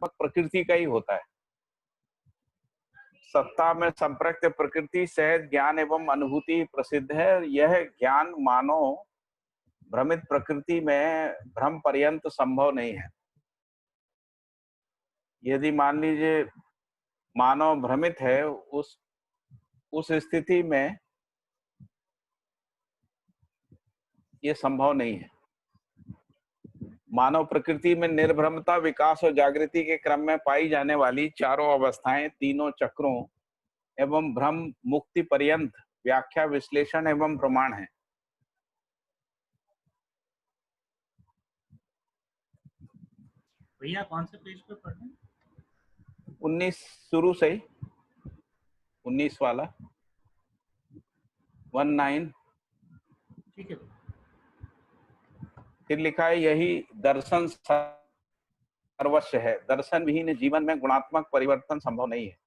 प्रकृति का ही होता है। सत्ता में संप्रक्त प्रकृति सहज ज्ञान एवं अनुभूति प्रसिद्ध है। यह ज्ञान मानव भ्रमित प्रकृति में भ्रम पर्यंत संभव नहीं है। यदि मान लीजिए मानव भ्रमित है, उस स्थिति में ये संभव नहीं है। मानव प्रकृति में निर्भ्रमता, विकास और जागृति के क्रम में पाई जाने वाली चारों अवस्थाएं तीनों चक्रों एवं भ्रम मुक्ति पर्यंत व्याख्या, विश्लेषण एवं प्रमाण है। भैया कौन से पेज पे पढ़ रहे हैं? 19 शुरू से ही, 19 वाला 19। ठीक है। फिर लिखा है यही दर्शन सर्वस्व है। दर्शन विहीन जीवन में गुणात्मक परिवर्तन संभव नहीं है।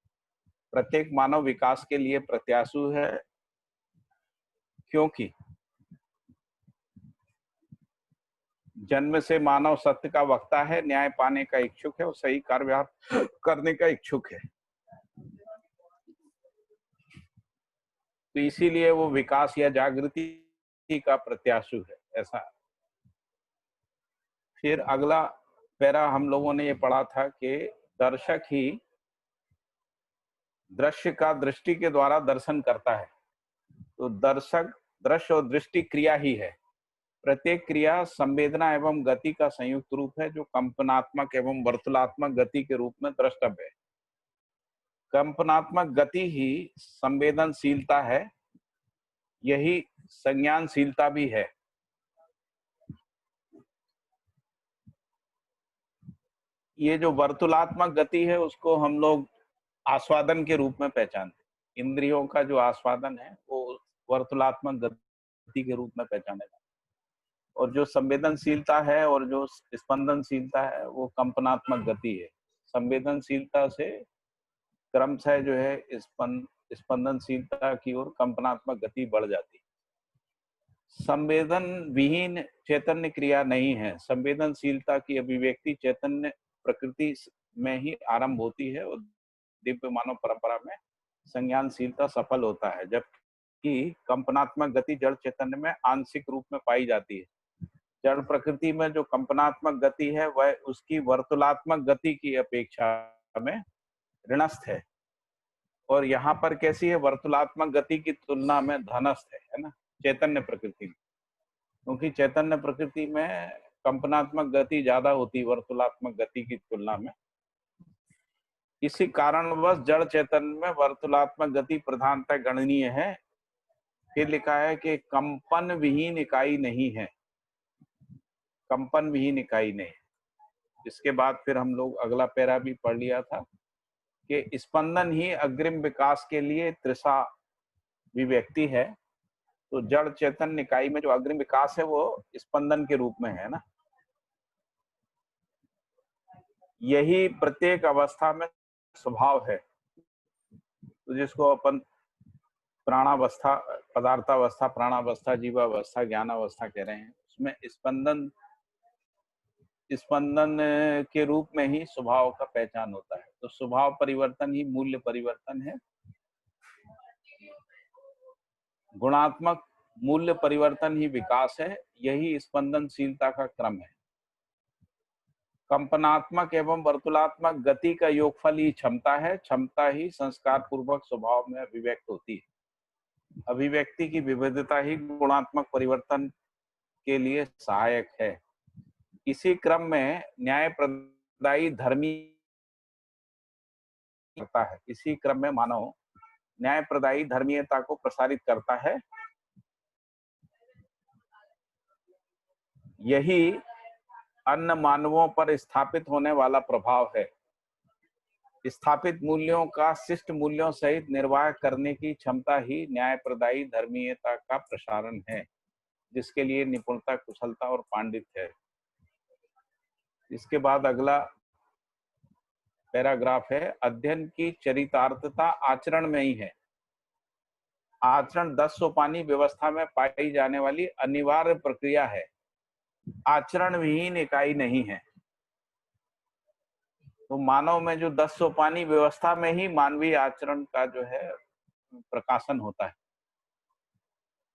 प्रत्येक मानव विकास के लिए प्रत्याशु है, क्योंकि जन्म से मानव सत्य का वक्ता है, न्याय पाने का इच्छुक है और सही कार्य करने का इच्छुक है। तो इसीलिए वो विकास या जागृति का प्रत्याशु है, ऐसा। फिर अगला पैरा हम लोगों ने ये पढ़ा था कि दर्शक ही दृश्य का दृष्टि के द्वारा दर्शन करता है। तो दर्शक दृश्य और दृष्टि क्रिया ही है। प्रत्येक क्रिया संवेदना एवं गति का संयुक्त रूप है, जो कंपनात्मक एवं वर्तुलात्मक गति के रूप में द्रष्टव्य है। कंपनात्मक गति ही संवेदनशीलता है, यही संज्ञानशीलता भी है। ये जो वर्तुलात्मक गति है उसको हम लोग आस्वादन के रूप में पहचानते। इंद्रियों का जो आस्वादन है वो वर्तुलात्मक गति के रूप में पहचाने जाता है। और जो संवेदनशीलता है और जो स्पंदनशीलता है वो कंपनात्मक गति है। संवेदनशीलता से क्रमशः जो है स्पंदनशीलता की ओर कंपनात्मक गति बढ़ जाती है। संवेदन विहीन चैतन्य क्रिया नहीं है। संवेदनशीलता की अभिव्यक्ति चैतन्य प्रकृति में ही आरंभ होती है और दिव्य मानव परंपरा में संज्ञानशीलता सफल होता है, जबकि कंपनात्मक गति जड़ चैतन्य में आंशिक रूप में पाई जाती है। जड़ प्रकृति में जो कंपनात्मक गति है वह उसकी वर्तुलात्मक गति की अपेक्षा में ऋणस्थ है, और यहाँ पर कैसी है, वर्तुलात्मक गति की तुलना में धनस्थ है ना, चैतन्य प्रकृति में। क्योंकि चैतन्य प्रकृति में कंपनात्मक गति ज्यादा होती वर्तुलात्मक गति की तुलना में। इसी कारणवश जड़ चैतन्य में वर्तुलात्मक गति प्रधानतः गणनीय है। फिर लिखा है कि कंपन विहीन इकाई नहीं है। कंपन विहीन इकाई नहीं। इसके बाद फिर हम लोग अगला पैरा भी पढ़ लिया था कि स्पंदन ही अग्रिम विकास के लिए तृषा विव्यक्ति है। तो जड़ चैतन्य इकाई में जो अग्रिम विकास है वो स्पंदन के रूप में है ना। यही प्रत्येक अवस्था में स्वभाव है। तो जिसको अपन प्राणावस्था, पदार्थावस्था, प्राणावस्था, जीवावस्था, ज्ञानावस्था कह रहे हैं, उसमें स्पंदन के रूप में ही स्वभाव का पहचान होता है। तो स्वभाव परिवर्तन ही मूल्य परिवर्तन है। गुणात्मक मूल्य परिवर्तन ही विकास है। यही स्पंदनशीलता का क्रम है। कंपनात्मक एवं वर्तुलात्मक गति का योगफल ही क्षमता है। क्षमता ही संस्कार पूर्वक स्वभाव में अभिव्यक्त होती है। अभिव्यक्ति की विविधता ही गुणात्मक परिवर्तन के लिए सहायक है। इसी क्रम में न्याय प्रदायी धर्मी करता है। इसी क्रम में मानव न्याय प्रदायी धर्मीयता को प्रसारित करता है। यही अन्य मानवों पर स्थापित होने वाला प्रभाव है। स्थापित मूल्यों का शिष्ट मूल्यों सहित निर्वाह करने की क्षमता ही न्याय प्रदायी धर्मीयता का प्रसारण है, जिसके लिए निपुणता, कुशलता और पांडित्य है। इसके बाद अगला पैराग्राफ है, अध्ययन की चरितार्थता आचरण में ही है। आचरण 10 सोपानी व्यवस्था में पाई जाने वाली अनिवार्य प्रक्रिया है। आचरण विहीन इकाई नहीं है। तो मानव में जो 10 सोपानी व्यवस्था में ही मानवीय आचरण का जो है प्रकाशन होता है।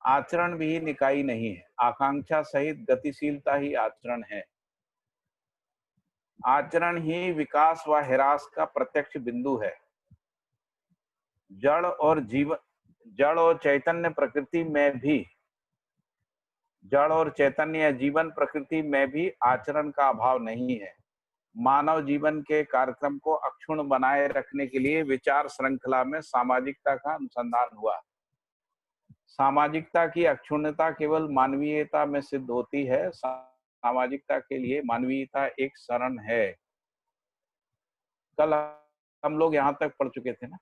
आचरण भी निकाई नहीं है, आकांक्षा सहित गतिशीलता ही आचरण है। आचरण ही विकास व ह्रास का प्रत्यक्ष बिंदु है। जड़ और चैतन्य प्रकृति में भी, जड़ और चैतन्य या जीवन प्रकृति में भी आचरण का अभाव नहीं है। मानव जीवन के कार्यक्रम को अक्षुण्ण बनाए रखने के लिए विचार श्रृंखला में सामाजिकता का अनुसंधान हुआ। सामाजिकता की अक्षुण्णता केवल मानवीयता में सिद्ध होती है। सामाजिकता के लिए मानवीयता एक शरण है। कल हम लोग यहाँ तक पढ़ चुके थे ना।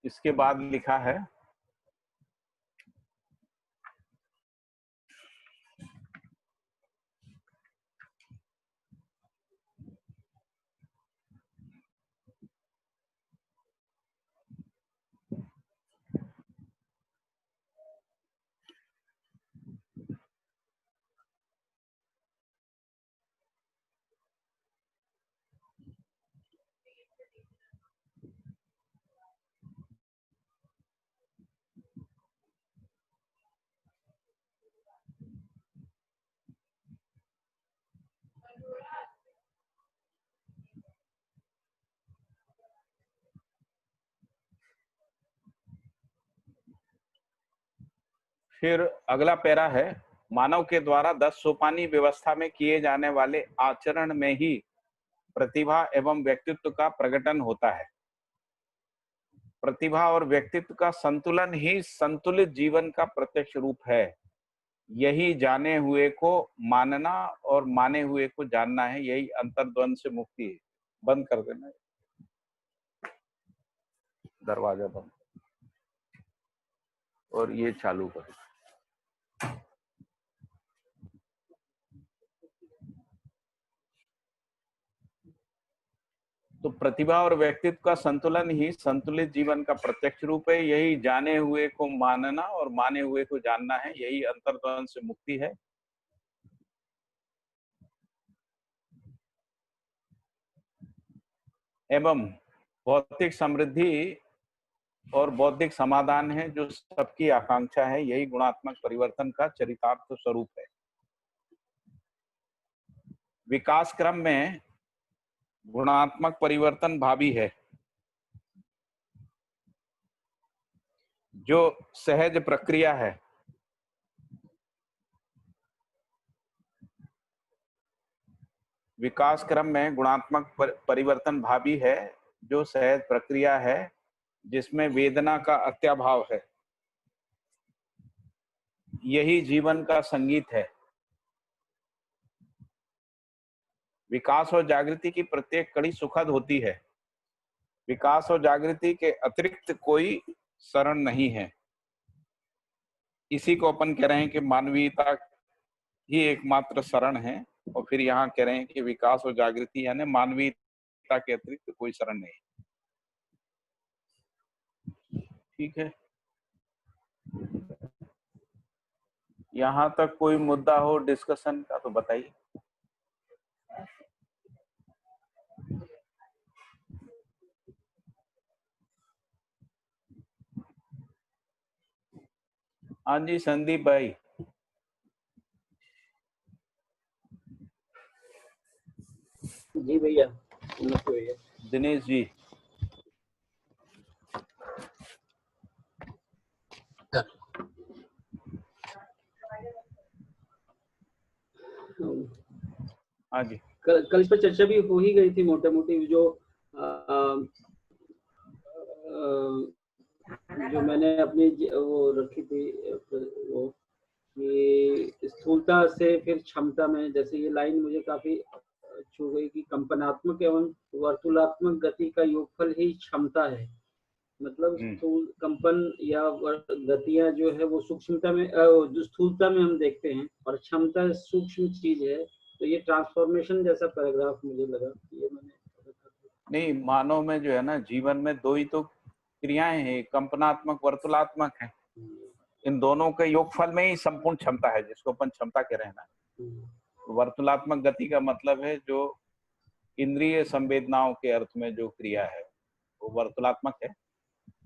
इसके बाद लिखा है, फिर अगला पैरा है, मानव के द्वारा 10 सोपानी व्यवस्था में किए जाने वाले आचरण में ही प्रतिभा एवं व्यक्तित्व का प्रकटन होता है। प्रतिभा और व्यक्तित्व का संतुलन ही संतुलित जीवन का प्रत्यक्ष रूप है। यही जाने हुए को मानना और माने हुए को जानना है। यही अंतर्द्वंद से मुक्ति है। बंद कर देना दरवाजा, बंद और ये चालू करो। तो प्रतिभा और व्यक्तित्व का संतुलन ही संतुलित जीवन का प्रत्यक्ष रूप है। यही जाने हुए को मानना और माने हुए को जानना है। यही अंतर्द्वंद से मुक्ति है। एवं भौतिक समृद्धि और बौद्धिक समाधान है जो सबकी आकांक्षा है। यही गुणात्मक परिवर्तन का चरितार्थ स्वरूप है। विकास क्रम में गुणात्मक परिवर्तन भावी है, जो सहज प्रक्रिया है। विकास क्रम में गुणात्मक परिवर्तन भावी है, जो सहज प्रक्रिया है, जिसमें वेदना का अत्याभाव है। यही जीवन का संगीत है। विकास और जागृति की प्रत्येक कड़ी सुखद होती है। विकास और जागृति के अतिरिक्त कोई शरण नहीं है। इसी को अपन कह रहे हैं कि मानवीयता ही एकमात्र शरण है। और फिर यहाँ कह रहे हैं कि विकास और जागृति यानी मानवीयता के अतिरिक्त कोई शरण नहीं। ठीक है, यहाँ तक कोई मुद्दा हो डिस्कशन का तो बताइए। हाँ जी संदीप भाई। जी भैया, नमस्ते भैया। दिनेश जी। हाँ जी, कल पर चर्चा भी हो ही गई थी मोटा मोटी। जो मैंने अपनी वो रखी थी वो कि स्थूलता से फिर क्षमता में, जैसे ये लाइन मुझे काफी छू गई कि कंपनात्मक एवं वर्तुलात्मक गति का योगफल ही क्षमता है। मतलब स्थूल कंपन या गतियां जो है वो सूक्ष्मता में, जो स्थूलता में हम देखते हैं, और क्षमता सूक्ष्म चीज है। तो ये ट्रांसफॉर्मेशन जैसा पैराग्राफ मुझे लगा, ये मैंने नहीं, मानव में जो है ना, जीवन में दो ही तो क्रियाएं हैं, कंपनात्मक वर्तुलात्मक है। इन दोनों के योगफल में ही संपूर्ण क्षमता है, जिसको अपन क्षमता कह रहे हैं ना। वर्तुलात्मक गति का मतलब है जो इंद्रिय संवेदनाओं के अर्थ में जो क्रिया है वो वर्तुलात्मक है,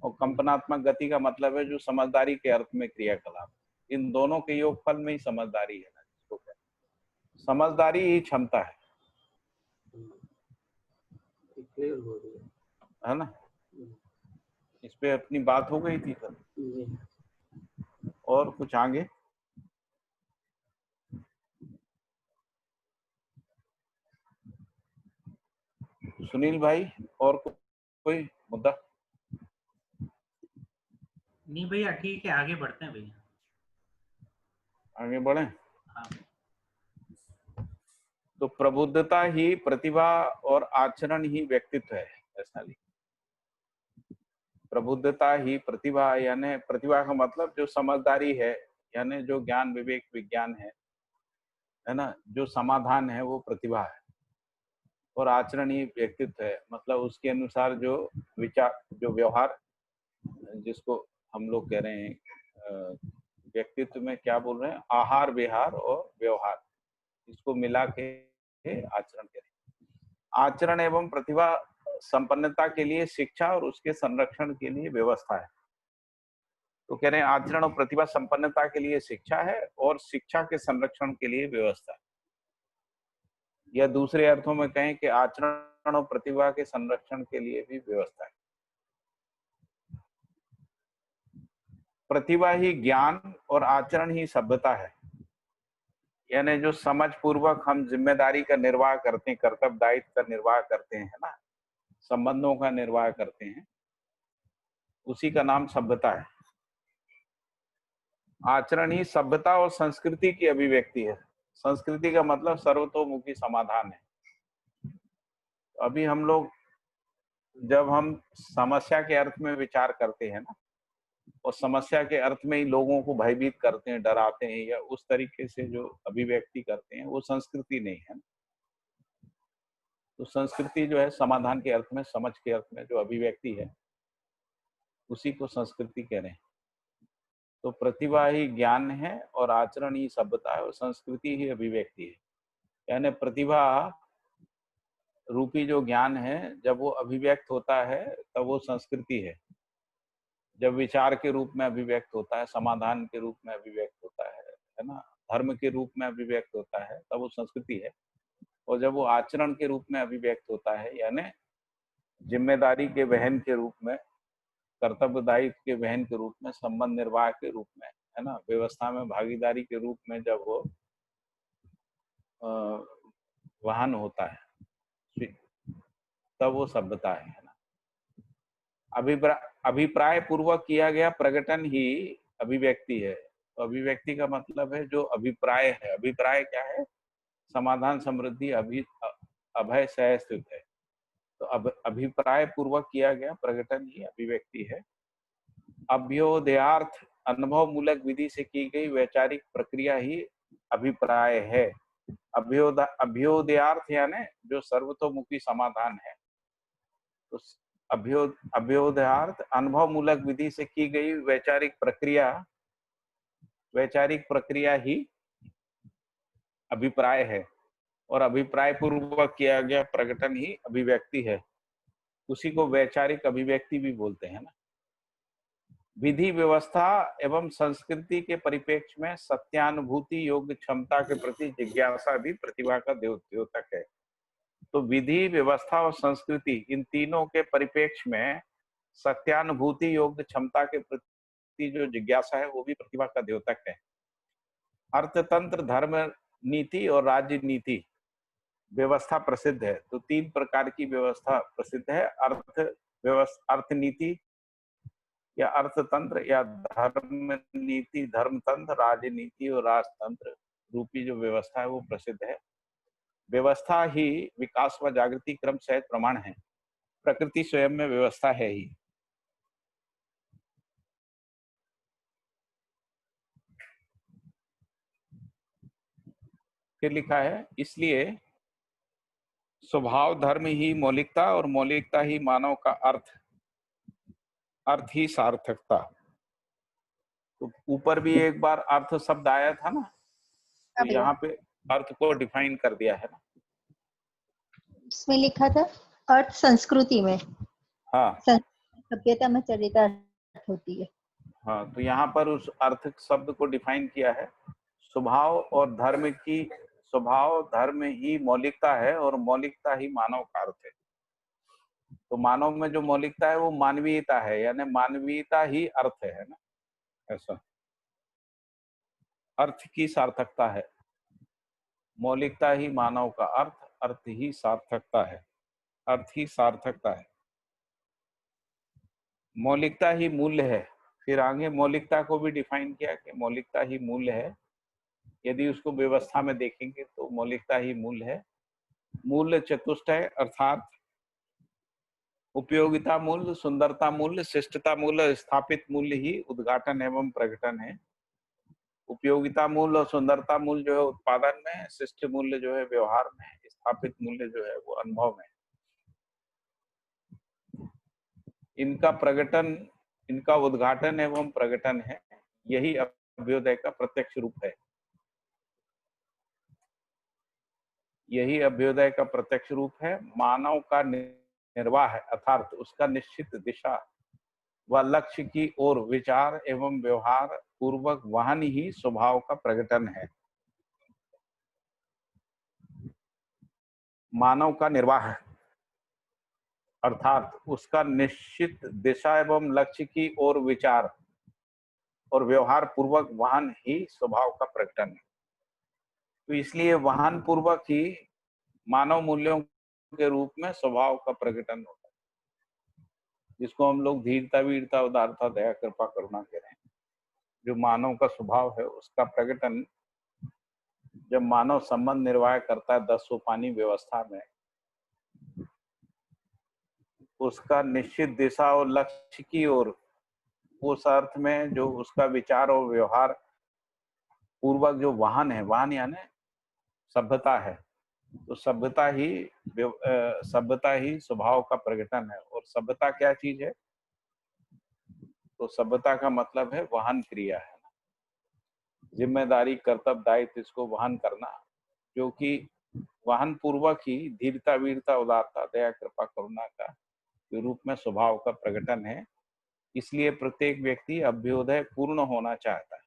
और कंपनात्मक गति का मतलब है जो समझदारी के अर्थ में क्रियाकलाप। इन दोनों के योगफल में ही समझदारी है ना, जिसको कहते हैं। समझदारी ही क्षमता क्लियर हो रही है ना। इस पे अपनी बात हो गई थी कल। जी। और कुछ आगे? सुनील भाई, और कोई मुद्दा? नहीं भैया, ठीक है, आगे बढ़ते हैं भैया। आगे बढ़े। हाँ। तो प्रबुद्धता ही प्रतिभा और आचरण ही व्यक्तित्व है, ऐसा लिखा। प्रबुद्धता ही प्रतिभा, यानी प्रतिभा का मतलब जो समझदारी है, यानी जो ज्ञान विवेक विज्ञान है ना, जो समाधान है वो प्रतिभा है, और आचरण ही व्यक्तित्व है, मतलब उसके अनुसार जो विचार, जो व्यवहार, जिसको हम लोग कह रहे हैं व्यक्तित्व में क्या बोल रहे हैं, आहार विहार और व्यवहार, इसको मिला के आचरण करें। आचरण एवं प्रतिभा संपन्नता के लिए शिक्षा और उसके संरक्षण के लिए व्यवस्था है। तो कह रहे हैं आचरण और प्रतिभा संपन्नता के लिए शिक्षा है और शिक्षा के संरक्षण के लिए व्यवस्था है। या दूसरे अर्थों में कहें कि आचरण और प्रतिभा के संरक्षण के लिए भी व्यवस्था है। प्रतिभा ही ज्ञान और आचरण ही सभ्यता है, यानी जो समझ पूर्वक हम जिम्मेदारी का निर्वाह करते हैं, कर्तव्य दायित्व का निर्वाह करते हैं ना, संबंधों का निर्वाह करते हैं, उसी का नाम सभ्यता है। आचरण ही सभ्यता और संस्कृति की अभिव्यक्ति है। संस्कृति का मतलब सर्वतोमुखी समाधान है। अभी हम लोग जब हम समस्या के अर्थ में विचार करते हैं ना, और समस्या के अर्थ में ही लोगों को भयभीत करते हैं, डराते हैं, या उस तरीके से जो अभिव्यक्ति करते हैं, वो संस्कृति नहीं है। तो संस्कृति जो है समाधान के अर्थ में, समझ के अर्थ में जो अभिव्यक्ति है, उसी को संस्कृति कह रहे हैं। तो प्रतिभा ही ज्ञान है और आचरण ही सभ्यता है और संस्कृति ही अभिव्यक्ति है। यानी प्रतिभा रूपी जो ज्ञान है, जब वो अभिव्यक्त होता है तब वो संस्कृति है। जब विचार के रूप में अभिव्यक्त होता है, समाधान के रूप में अभिव्यक्त होता है ना, धर्म के रूप में अभिव्यक्त होता है, तब वो संस्कृति है। और जब वो आचरण के रूप में अभिव्यक्त होता है, यानी जिम्मेदारी के वहन के रूप में, कर्तव्य दायित्व के वहन के रूप में, संबंध निर्वाह के रूप में, है ना, व्यवस्था में भागीदारी के रूप में जब वो वाहन होता है, तब वो सभ्यता है ना। अभिप्राय पूर्वक किया गया प्रकटन ही अभिव्यक्ति है। तो अभिव्यक्ति का मतलब है जो अभिप्राय है। अभिप्राय क्या है? समाधान, समृद्धि, अभय, सहस्थित है। तो अभिप्राय पूर्वक किया गया प्रकटन ही अभिव्यक्ति है। अभ्योदयार्थ अनुभव मूलक विधि से की गई वैचारिक प्रक्रिया ही अभिप्राय है। अभ्योदयार्थ यानी जो सर्वतोमुखी समाधान है। तो अभ्योदयार्थ अनुभव मूलक विधि से की गई वैचारिक प्रक्रिया ही अभिप्राय है, और अभिप्राय पूर्वक किया गया प्रकटन ही अभिव्यक्ति है। उसी को वैचारिक अभिव्यक्ति भी बोलते हैं ना। विधि, व्यवस्था एवं संस्कृति के परिप्रेक्ष्य में सत्यानुभूति योग्य क्षमता के प्रति जिज्ञासा भी प्रतिभा का द्योतक है। तो विधि, व्यवस्था और संस्कृति, इन तीनों के परिप्रेक्ष्य में सत्यानुभूति योग्य क्षमता के प्रति जो जिज्ञासा है, वो भी प्रतिभा का द्योतक है। अर्थतंत्र, धर्म नीति और राजनीति व्यवस्था प्रसिद्ध है। तो तीन प्रकार की व्यवस्था प्रसिद्ध है। अर्थनीति या अर्थतंत्र, या धर्म नीति, धर्मतंत्र, राजनीति और राजतंत्र रूपी जो व्यवस्था है वो प्रसिद्ध है। व्यवस्था ही विकास व जागृति क्रम सहित प्रमाण है। प्रकृति स्वयं में व्यवस्था है ही। फिर लिखा है, इसलिए स्वभाव धर्म ही मौलिकता और मौलिकता ही मानव का अर्थ ही सार्थकता। तो ऊपर भी एक बार अर्थ शब्द आया था ना, तो यहाँ पे अर्थ को डिफाइन कर दिया है ना। इसमें लिखा था अर्थ संस्कृति में, हाँ सभ्यता में चरितार्थ होती है। हाँ, तो यहाँ पर उस अर्थ शब्द को डिफाइन किया है। स्वभाव और धर्म की, स्वभाव धर्म ही मौलिकता है और मौलिकता ही मानव का अर्थ है। तो मानव में जो मौलिकता है वो मानवीयता है, यानी मानवीयता ही अर्थ है ना, ऐसा अर्थ की सार्थकता है। मौलिकता ही मानव का अर्थ, अर्थ ही सार्थकता है, अर्थ ही सार्थकता है। मौलिकता ही मूल्य है। फिर आगे मौलिकता को भी डिफाइन किया कि मौलिकता ही मूल्य है। यदि उसको व्यवस्था में देखेंगे तो मौलिकता ही मूल्य है। मूल्य चतुष्टय अर्थात उपयोगिता मूल्य, सुंदरता मूल्य, शिष्टता मूल्य, स्थापित मूल्य ही उद्घाटन एवं प्रकटन है। उपयोगिता मूल्य और सुंदरता मूल्य जो है उत्पादन में, शिष्ट मूल्य जो है व्यवहार में, स्थापित मूल्य जो है वो अनुभव में। इनका प्रकटन, इनका उद्घाटन एवं प्रकटन है, यही अभ्युदय का प्रत्यक्ष रूप है। यही अभ्युदय का प्रत्यक्ष रूप है। मानव का निर्वाह अर्थात उसका निश्चित दिशा व लक्ष्य की ओर विचार एवं व्यवहार पूर्वक वाहन ही स्वभाव का प्रकटन है। मानव का निर्वाह अर्थात उसका निश्चित दिशा एवं लक्ष्य की ओर विचार और व्यवहार पूर्वक वाहन ही स्वभाव का प्रकटन है। तो इसलिए वाहन पूर्वक ही मानव मूल्यों के रूप में स्वभाव का प्रकटन होता है, जिसको हम लोग धीरता, वीरता, उदारता, दया, कृपा, करुणा कह रहे हैं। जो मानव का स्वभाव है उसका प्रकटन जब मानव संबंध निर्वाह करता है 10 सोपानी व्यवस्था में, उसका निश्चित दिशा और लक्ष्य की ओर, उस अर्थ में जो उसका विचार और व्यवहार पूर्वक जो वाहन है, वाहन यानी सभ्यता है, तो सभ्यता ही स्वभाव का प्रकटन है। और सभ्यता क्या चीज है? तो सभ्यता का मतलब है वाहन क्रिया है, जिम्मेदारी, कर्तव्य, दायित्व, इसको वहन करना, जो कि वाहन पूर्वक ही धीरता, वीरता, उदारता, दया, कृपा, करुणा का के रूप में स्वभाव का प्रकटन है। इसलिए प्रत्येक व्यक्ति अभ्युदय पूर्ण होना चाहता है।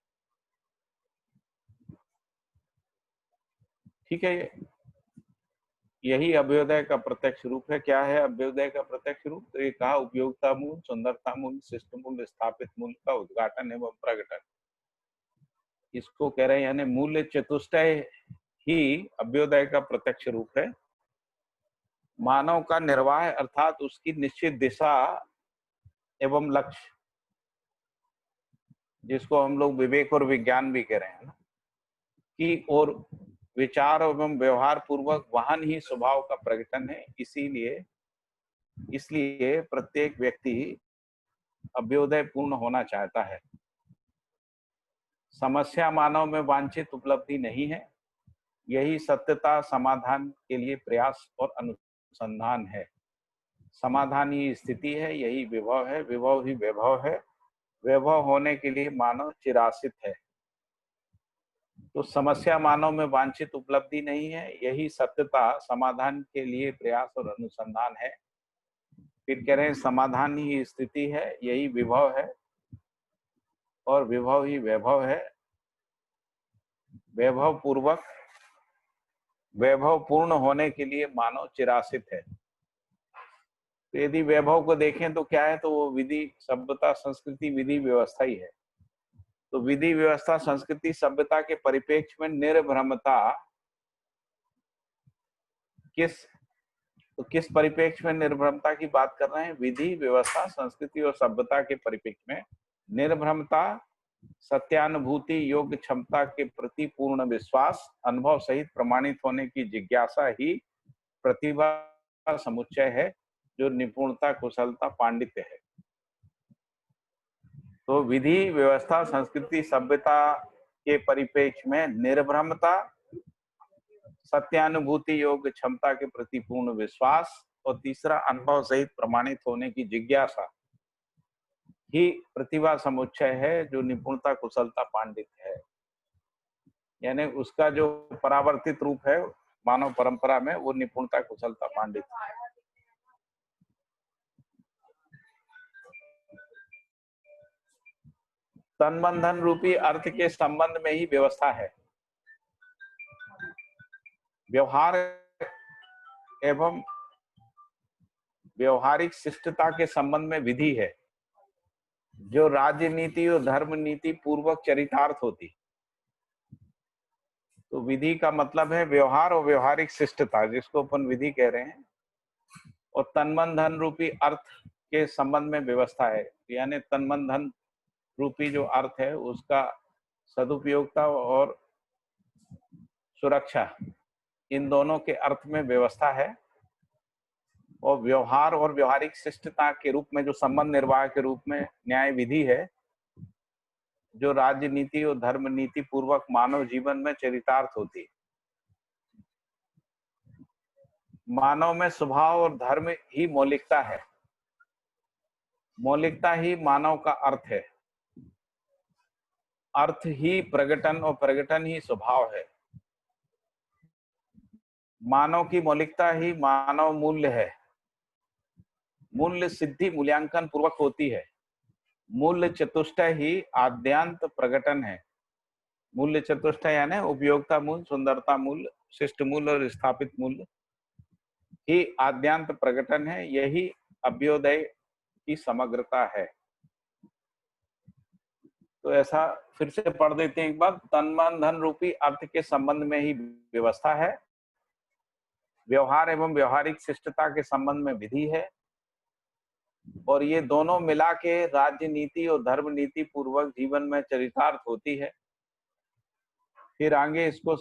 ठीक है, यही अभ्युदय का प्रत्यक्ष रूप है। क्या है अभ्युदय का प्रत्यक्ष रूप? तो ये कहा उपयोगिता मूल, सुंदरता मूल, शिष्ट मूल, स्थापित मूल का उद्घाटन एवं प्रकटन, इसको कह रहे हैं। यानी मूल्य चतुष्टय ही अभ्युदय का प्रत्यक्ष रूप है। मानव का निर्वाह अर्थात उसकी निश्चित दिशा एवं लक्ष्य, जिसको हम लोग विवेक और विज्ञान भी कह रहे हैं ना, की और विचार एवं व्यवहार पूर्वक वाहन ही स्वभाव का प्रकटन है। इसलिए प्रत्येक व्यक्ति अभ्युदय पूर्ण होना चाहता है। समस्या मानव में वांछित उपलब्धि नहीं है, यही सत्यता समाधान के लिए प्रयास और अनुसंधान है। समाधान ही स्थिति है, यही विभव है, विभव ही वैभव है, वैभव होने के लिए मानव चिरासित है। तो समस्या मानव में वांछित उपलब्धि नहीं है, यही सत्यता समाधान के लिए प्रयास और अनुसंधान है। फिर कह रहे हैं समाधान ही स्थिति है, यही विभव है और विभव ही वैभव है, वैभव पूर्ण होने के लिए मानव चिरासित है। तो यदि वैभव को देखें तो क्या है? तो वो विधि, सभ्यता, संस्कृति, विधि, व्यवस्था ही है। तो विधि, व्यवस्था, संस्कृति, सभ्यता के परिप्रेक्ष्य में निर्भ्रमता किस परिप्रेक्ष्य में निर्भ्रमता की बात कर रहे हैं? विधि, व्यवस्था, संस्कृति और सभ्यता के परिप्रेक्ष्य में निर्भ्रमता सत्यानुभूति योग्य क्षमता के प्रति पूर्ण विश्वास, अनुभव सहित प्रमाणित होने की जिज्ञासा ही प्रतिभा समुच्चय है, जो निपुणता, कुशलता, पांडित्य है। तो विधि, व्यवस्था, संस्कृति, सभ्यता के परिप्रेक्ष्य में निर्भ्रमता, सत्यानुभूति योग्य क्षमता के प्रति पूर्ण विश्वास और तीसरा अनुभव सहित प्रमाणित होने की जिज्ञासा ही प्रतिभा समुच्चय है, जो निपुणता, कुशलता, पांडित्य है। यानी उसका जो परावर्तित रूप है मानव परंपरा में, वो निपुणता, कुशलता, पांडित्य। तन मन धन रूपी अर्थ के संबंध में ही व्यवस्था है। व्यवहार एवं व्यवहारिक शिष्टता के संबंध में विधि है, जो राजनीति और धर्म नीति पूर्वक चरितार्थ होती। तो विधि का मतलब है व्यवहार और व्यवहारिक शिष्टता, जिसको अपन विधि कह रहे हैं। और तन मन धन रूपी अर्थ के संबंध में व्यवस्था है, यानी तन मन धन रूपी जो अर्थ है उसका सदुपयोगता और सुरक्षा, इन दोनों के अर्थ में व्यवस्था है। और व्यवहार और व्यवहारिक शिष्टता के रूप में जो संबंध निर्वाह के रूप में न्याय विधि है, जो राजनीति और धर्म नीति पूर्वक मानव जीवन में चरितार्थ होती। मानव में स्वभाव और धर्म ही मौलिकता है। मौलिकता ही मानव का अर्थ है। अर्थ ही प्रगटन और प्रगटन ही स्वभाव है। मानव की मौलिकता ही मानव मूल्य है। मूल्य सिद्धि मूल्यांकन पूर्वक होती है। मूल्य चतुष्टय ही आद्यांत प्रगटन है। मूल्य चतुष्टय यानी उपयोगिता मूल्य, सुंदरता मूल्य, शिष्ट मूल्य और स्थापित मूल्य ही आद्यांत प्रगटन है। यही अभ्युदय की समग्रता है। तो ऐसा फिर से पढ़ देते हैं एक बार। तन मन धन रूपी अर्थ के संबंध में ही व्यवस्था है। व्यवहार एवं व्यवहारिक शिष्टता के संबंध में विधि है। और ये दोनों मिला के राज्य नीति और धर्म नीति पूर्वक जीवन में चरितार्थ होती है। फिर आगे इसको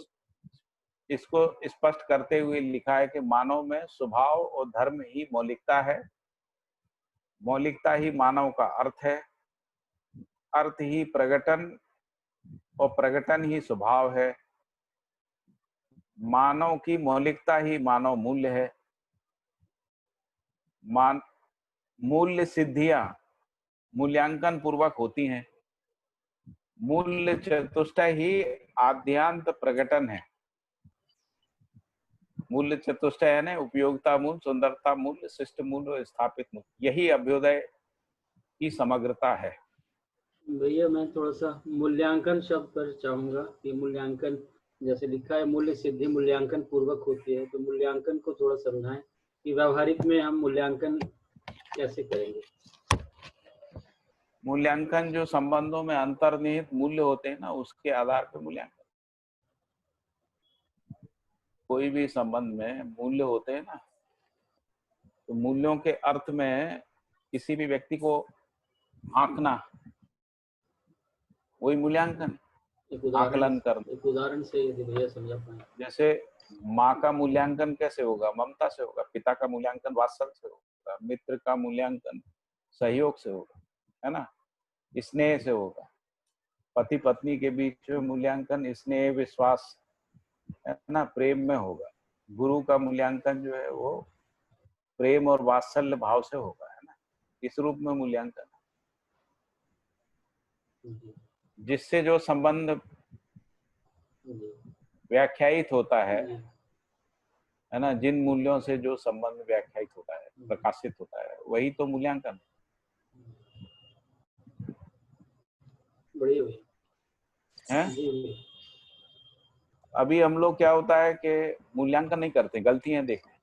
स्पष्ट करते हुए लिखा है कि मानव में स्वभाव और धर्म ही मौलिकता है। मौलिकता ही मानव का अर्थ है। अर्थ ही प्रगटन और प्रगटन ही स्वभाव है। मानव की मौलिकता ही मानव मूल्य है। मूल्य सिद्धियां मूल्यांकन पूर्वक होती हैं। मूल्य चतुष्टय ही आद्यांत प्रगटन है। मूल्य चतुष्टय है ना, उपयोगिता मूल्य, सुंदरता मूल्य, शिष्ट मूल्य और स्थापित मूल्य, यही अभ्युदय की समग्रता है। भैया मैं थोड़ा सा मूल्यांकन शब्द पर चाहूंगा कि मूल्यांकन जैसे लिखा है मूल्य सिद्धि मूल्यांकन पूर्वक होती है, तो मूल्यांकन को थोड़ा समझाएं कि व्यवहारिक में हम मूल्यांकन कैसे करेंगे। मूल्यांकन जो संबंधों में अंतर्निहित मूल्य होते हैं ना, उसके आधार पर मूल्यांकन। कोई भी संबंध में मूल्य होते हैं ना, तो मूल्यों के अर्थ में किसी भी व्यक्ति को आंकना, वही मूल्यांकन, आकलन करना। एक उदाहरण से यदि भैया समझा पाए। जैसे माँ का मूल्यांकन कैसे होगा? ममता से होगा। पिता का मूल्यांकन वात्सल्य से होगा। मित्र का मूल्यांकन सहयोग से होगा, है ना, स्नेह से होगा। पति पत्नी के बीच में मूल्यांकन स्नेह विश्वास, है ना, प्रेम में होगा। गुरु का मूल्यांकन जो है वो प्रेम और वात्सल्य भाव से होगा, है ना। इस रूप में मूल्यांकन, जिससे जो संबंध व्याख्यायित होता है ना, जिन मूल्यों से जो संबंध व्याख्यायित होता है, प्रकाशित होता है, वही तो मूल्यांकन बढ़िया है। अभी हम लोग क्या होता है कि मूल्यांकन नहीं करते, गलतियां देखते हैं।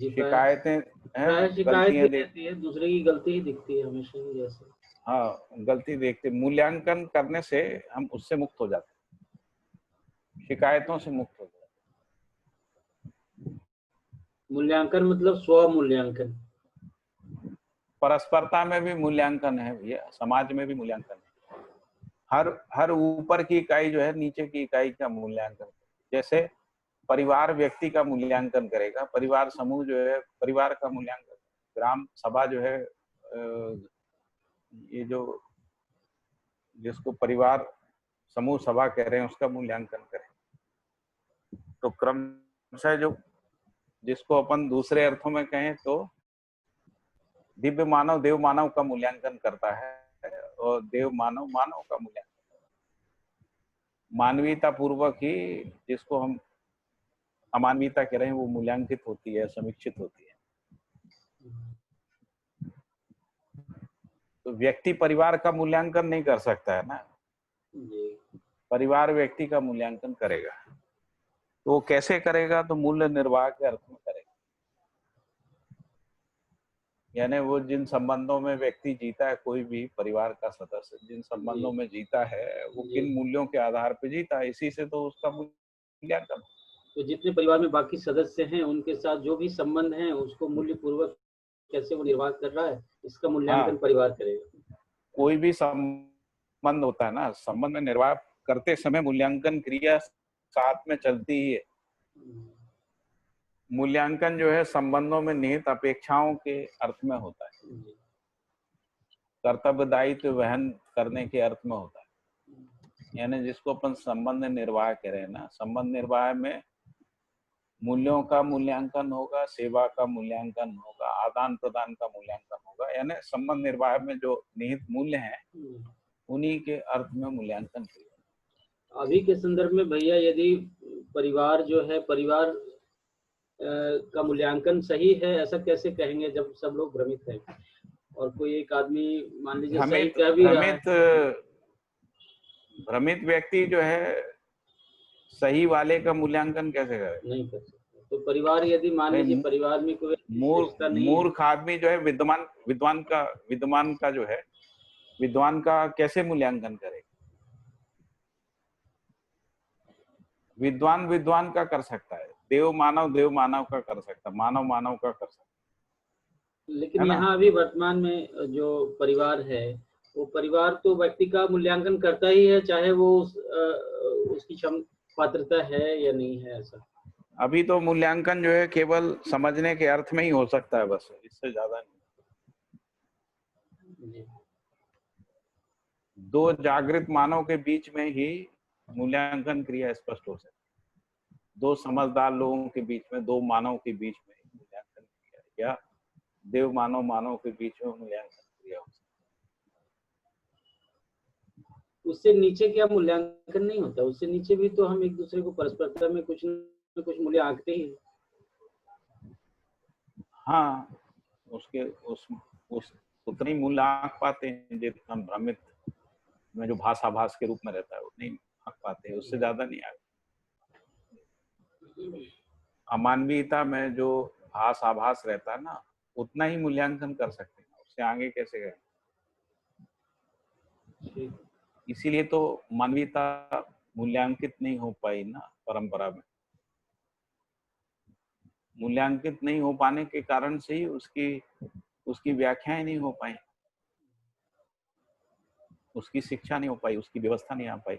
शिकायतें हैं, गलतियां देखती है, दूसरे की गलती ही दिखती है हमेशा ही। जैसे हाँ, गलती देखते। मूल्यांकन करने से हम उससे मुक्त हो जाते हैं, शिकायतों से मुक्त हो जाते हैं। मूल्यांकन मतलब स्व मूल्यांकन। परस्परता में भी मूल्यांकन है भैया, समाज में भी मूल्यांकन है। हर ऊपर की इकाई जो है नीचे की इकाई का मूल्यांकन। जैसे परिवार व्यक्ति का मूल्यांकन करेगा, परिवार समूह जो है परिवार का मूल्यांकन, ग्राम सभा जो है ये जो जिसको परिवार समूह सभा कह रहे हैं उसका मूल्यांकन करें। तो क्रमशः जो जिसको अपन दूसरे अर्थों में कहें तो दिव्य मानव देव मानव का मूल्यांकन करता है, और देव मानव मानव का मूल्यांकन, मानवीयता पूर्वक ही जिसको हम अमानवीयता कह रहे हैं वो मूल्यांकित होती है, समीक्षित होती है। तो व्यक्ति परिवार का मूल्यांकन नहीं कर सकता है ना, परिवार व्यक्ति का मूल्यांकन करेगा। तो वो कैसे करेगा? तो मूल्य निर्वाह के अर्थ में करेगा। यानी वो जिन संबंधों में व्यक्ति जीता है, कोई भी परिवार का सदस्य जिन संबंधों में जीता है वो किन मूल्यों के आधार पर जीता है, इसी से तो उसका मूल्यांकन। तो जितने परिवार में बाकी सदस्य हैं उनके साथ जो भी संबंध है उसको मूल्य पूर्वक कैसे वो निर्वाह कर रहा है, इसका मूल्यांकन परिवार करेगा। कोई भी संबंध होता है ना, संबंध में निर्वाह करते समय मूल्यांकन क्रिया साथ में चलती ही है। मूल्यांकन जो है संबंधों में निहित अपेक्षाओं के अर्थ में होता है, कर्तव्य दायित्व वहन करने के अर्थ में होता है। यानी जिसको अपन संबंध निर्वाह कह रहे हैं ना, संबंध निर्वाह में मूल्यों का मूल्यांकन होगा, सेवा का मूल्यांकन होगा, आदान प्रदान का मूल्यांकन होगा। यानी संबंध निर्वाह में जो निहित मूल्य हैं उन्हीं के अर्थ में मूल्यांकन किया। अभी के संदर्भ में भैया यदि परिवार जो है, परिवार का मूल्यांकन सही है ऐसा कैसे कहेंगे जब सब लोग भ्रमित हैं और कोई एक आदमी मान लीजिए सही कह भी रहा है। भ्रमित व्यक्ति जो है सही वाले का मूल्यांकन कैसे करे? नहीं कर सकते। तो परिवार यदि मान लीजिए परिवार में कोई मूर्ख आदमी जो है विद्वान का जो है विद्वान का कैसे मूल्यांकन करेगा? विद्वान का कर सकता है, देव मानव का कर सकता है, मानव मानव का कर सकता है। लेकिन यहाँ अभी वर्तमान में जो परिवार है वो परिवार तो व्यक्ति का मूल्यांकन करता ही है, चाहे वो उसकी पात्रता है या नहीं है। ऐसा अभी तो मूल्यांकन जो है केवल समझने के अर्थ में ही हो सकता है, बस इससे ज्यादा नहीं। दो जागृत मानव के बीच में ही मूल्यांकन क्रिया स्पष्ट हो सकती है। दो समझदार लोगों के बीच में, दो मानव के बीच में मूल्यांकन क्रिया, या देव मानव के बीच में मूल्यांकन क्रिया हो सकती है। उससे नीचे क्या मूल्यांकन नहीं होता? उससे नीचे भी तो हम एक दूसरे को परस्परता में कुछ न कुछ मूल्य आंकते ही। हाँ, उसके उस उतनी मूल्य आंक पाते हैं जितना भ्रमित में जो भाषाभास के रूप में रहता है उतनी आंक पाते हैं, उससे ज्यादा नहीं आंक। अमानवीयता में जो भाषाभास रहता है ना उतना ही मूल्यांकन कर सकते हैं, उससे आगे कैसे गए? इसीलिए तो मानवीयता मूल्यांकित नहीं हो पाई ना परंपरा में। मूल्यांकित नहीं हो पाने के कारण से ही उसकी व्याख्याएं नहीं हो पाई, उसकी शिक्षा नहीं हो पाई, उसकी व्यवस्था नहीं आ पाई।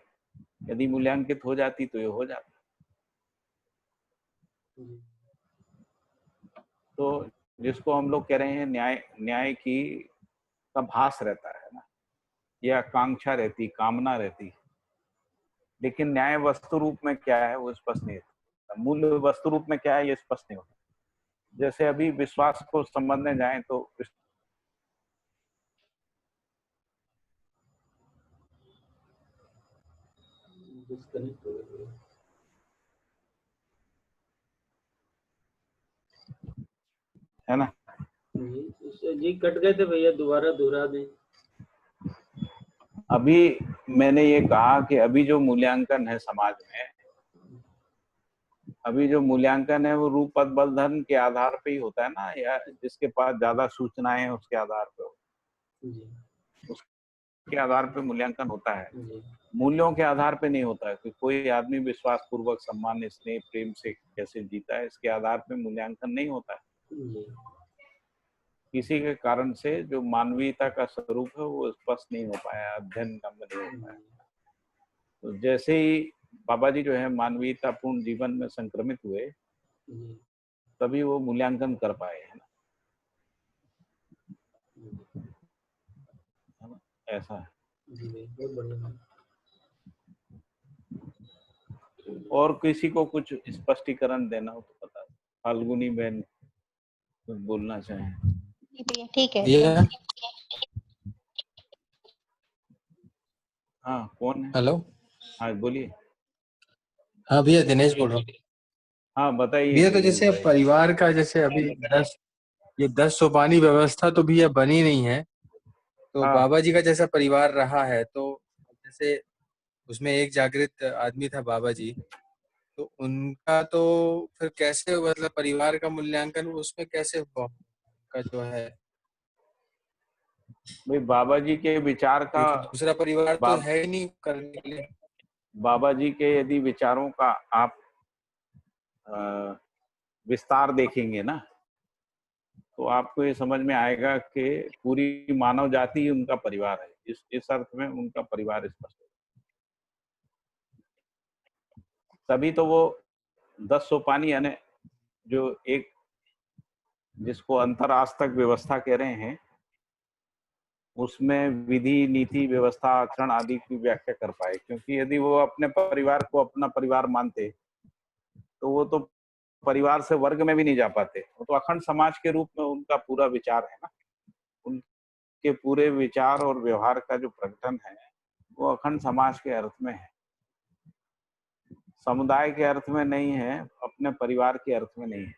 यदि मूल्यांकित हो जाती तो ये हो जाता। तो जिसको हम लोग कह रहे हैं न्याय की का भास रहता है ना, या आकांक्षा रहती, कामना रहती, लेकिन न्याय वस्तु रूप में क्या है वो स्पष्ट नहीं होता। मूल्य वस्तु रूप में क्या है ये स्पष्ट नहीं होता। जैसे अभी विश्वास को समझने जाए तो है ना, जी कट गए थे भैया, दोबारा दोहरा दें। अभी मैंने ये कहा कि अभी जो मूल्यांकन है समाज में, अभी जो मूल्यांकन है वो रूप पद बल धन के आधार पे ही होता है ना, या जिसके पास ज्यादा सूचनाएं हैं उसके आधार पे, उसके आधार पे मूल्यांकन होता है। मूल्यों के आधार पे नहीं होता है कि कोई आदमी विश्वास पूर्वक, सम्मान, स्नेह, प्रेम से कैसे जीता है, इसके आधार पे मूल्यांकन नहीं होता है। किसी के कारण से जो मानवीयता का स्वरूप है वो स्पष्ट नहीं हो पाया, अध्ययन नहीं हो पाया। तो जैसे ही बाबा जी जो है मानवीयता पूर्ण जीवन में संक्रमित हुए तभी वो मूल्यांकन कर पाए, है ना, ऐसा है। और किसी को कुछ स्पष्टीकरण देना हो तो बता। फाल्गुनी बहन कुछ बोलना चाहें? ठीक है। हाँ, कौन है? हेलो। हाँ, बोलिए। हाँ भैया, दिनेश बोल रहा हूँ हाँ, बताइए भैया। तो दिनेश जैसे अब भाई। परिवार का जैसे अभी 10 सोपानी व्यवस्था तो भैया बनी नहीं है। तो हाँ, बाबा जी का जैसा परिवार रहा है, तो जैसे उसमें एक जागृत आदमी था बाबा जी, तो उनका तो फिर कैसे, मतलब परिवार का मूल्यांकन उसमें कैसे हुआ उनका जो है? भाई बाबा जी के विचार का, क्योंकि दूसरा परिवार तो बा, है ही नहीं करने के लिए। बाबा जी के यदि विचारों का आप विस्तार देखेंगे ना, तो आपको ये समझ में आएगा कि पूरी मानव जाति ही उनका परिवार है। इस अर्थ में उनका परिवार स्पष्ट है। तभी तो वो 10 सोपानी यानी जो एक, जिसको अंतर आज तक व्यवस्था कह रहे हैं, उसमें विधि नीति व्यवस्था आचरण आदि की व्याख्या कर पाए। क्योंकि यदि वो अपने परिवार को अपना परिवार मानते तो वो तो परिवार से वर्ग में भी नहीं जा पाते। वो तो अखंड समाज के रूप में उनका पूरा विचार है ना। उनके पूरे विचार और व्यवहार का जो प्रकटन है वो अखंड समाज के अर्थ में है, समुदाय के अर्थ में नहीं है, अपने परिवार के अर्थ में नहीं है।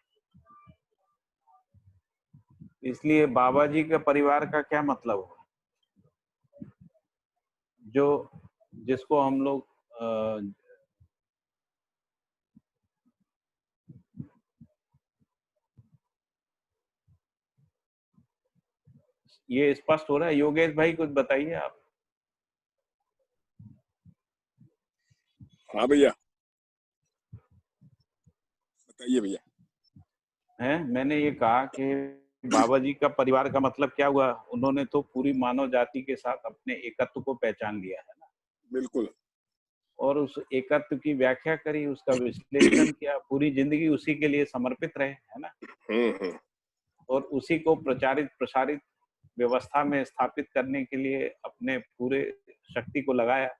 इसलिए बाबा जी के परिवार का क्या मतलब हुआ, जो जिसको हम लोग ये स्पष्ट हो रहा है? योगेश भाई कुछ बताइए आप। हाँ भैया, बताइए भैया। मैंने ये कहा कि बाबा जी का परिवार का मतलब क्या हुआ, उन्होंने तो पूरी मानव जाति के साथ अपने एकत्व को पहचान लिया है ना, बिल्कुल। और उस एकत्व की व्याख्या करी, उसका विश्लेषण किया, पूरी जिंदगी उसी के लिए समर्पित रहे, है ना। हम्म। और उसी को प्रचारित प्रसारित व्यवस्था में स्थापित करने के लिए अपने पूरे शक्ति को लगाया।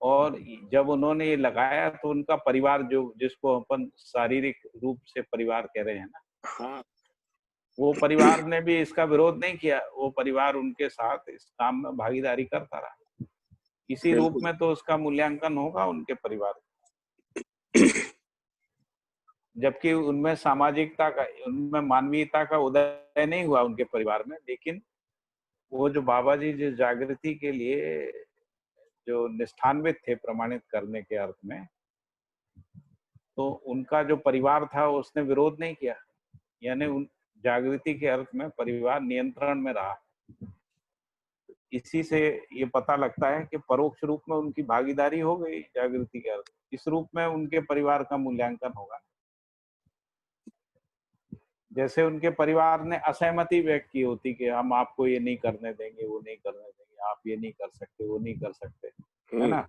और जब उन्होंने ये लगाया तो उनका परिवार, जो जिसको अपन शारीरिक रूप से परिवार कह रहे हैं ना, हाँ, वो परिवार ने भी इसका विरोध नहीं किया। वो परिवार उनके साथ इस काम में भागीदारी करता रहा। इसी रूप बिल्कुल। में तो उसका मूल्यांकन होगा उनके परिवार। जबकि उनमें सामाजिकता का, उनमें मानवीयता का उदय नहीं हुआ उनके परिवार में। लेकिन वो जो बाबा जी जिस जागृति के लिए जो निष्ठान्वित थे प्रमाणित करने के अर्थ में, तो उनका जो परिवार था उसने विरोध नहीं किया। यानी उन जागृति के अर्थ में परिवार नियंत्रण में रहा। इसी से ये पता लगता है कि परोक्ष रूप में उनकी भागीदारी हो गई जागृति के अर्थ। इस रूप में उनके परिवार का मूल्यांकन होगा। जैसे उनके परिवार ने असहमति व्यक्त की होती कि हम आपको ये नहीं करने देंगे, वो नहीं करने देंगे, आप ये नहीं कर सकते, वो नहीं कर सकते, है ना।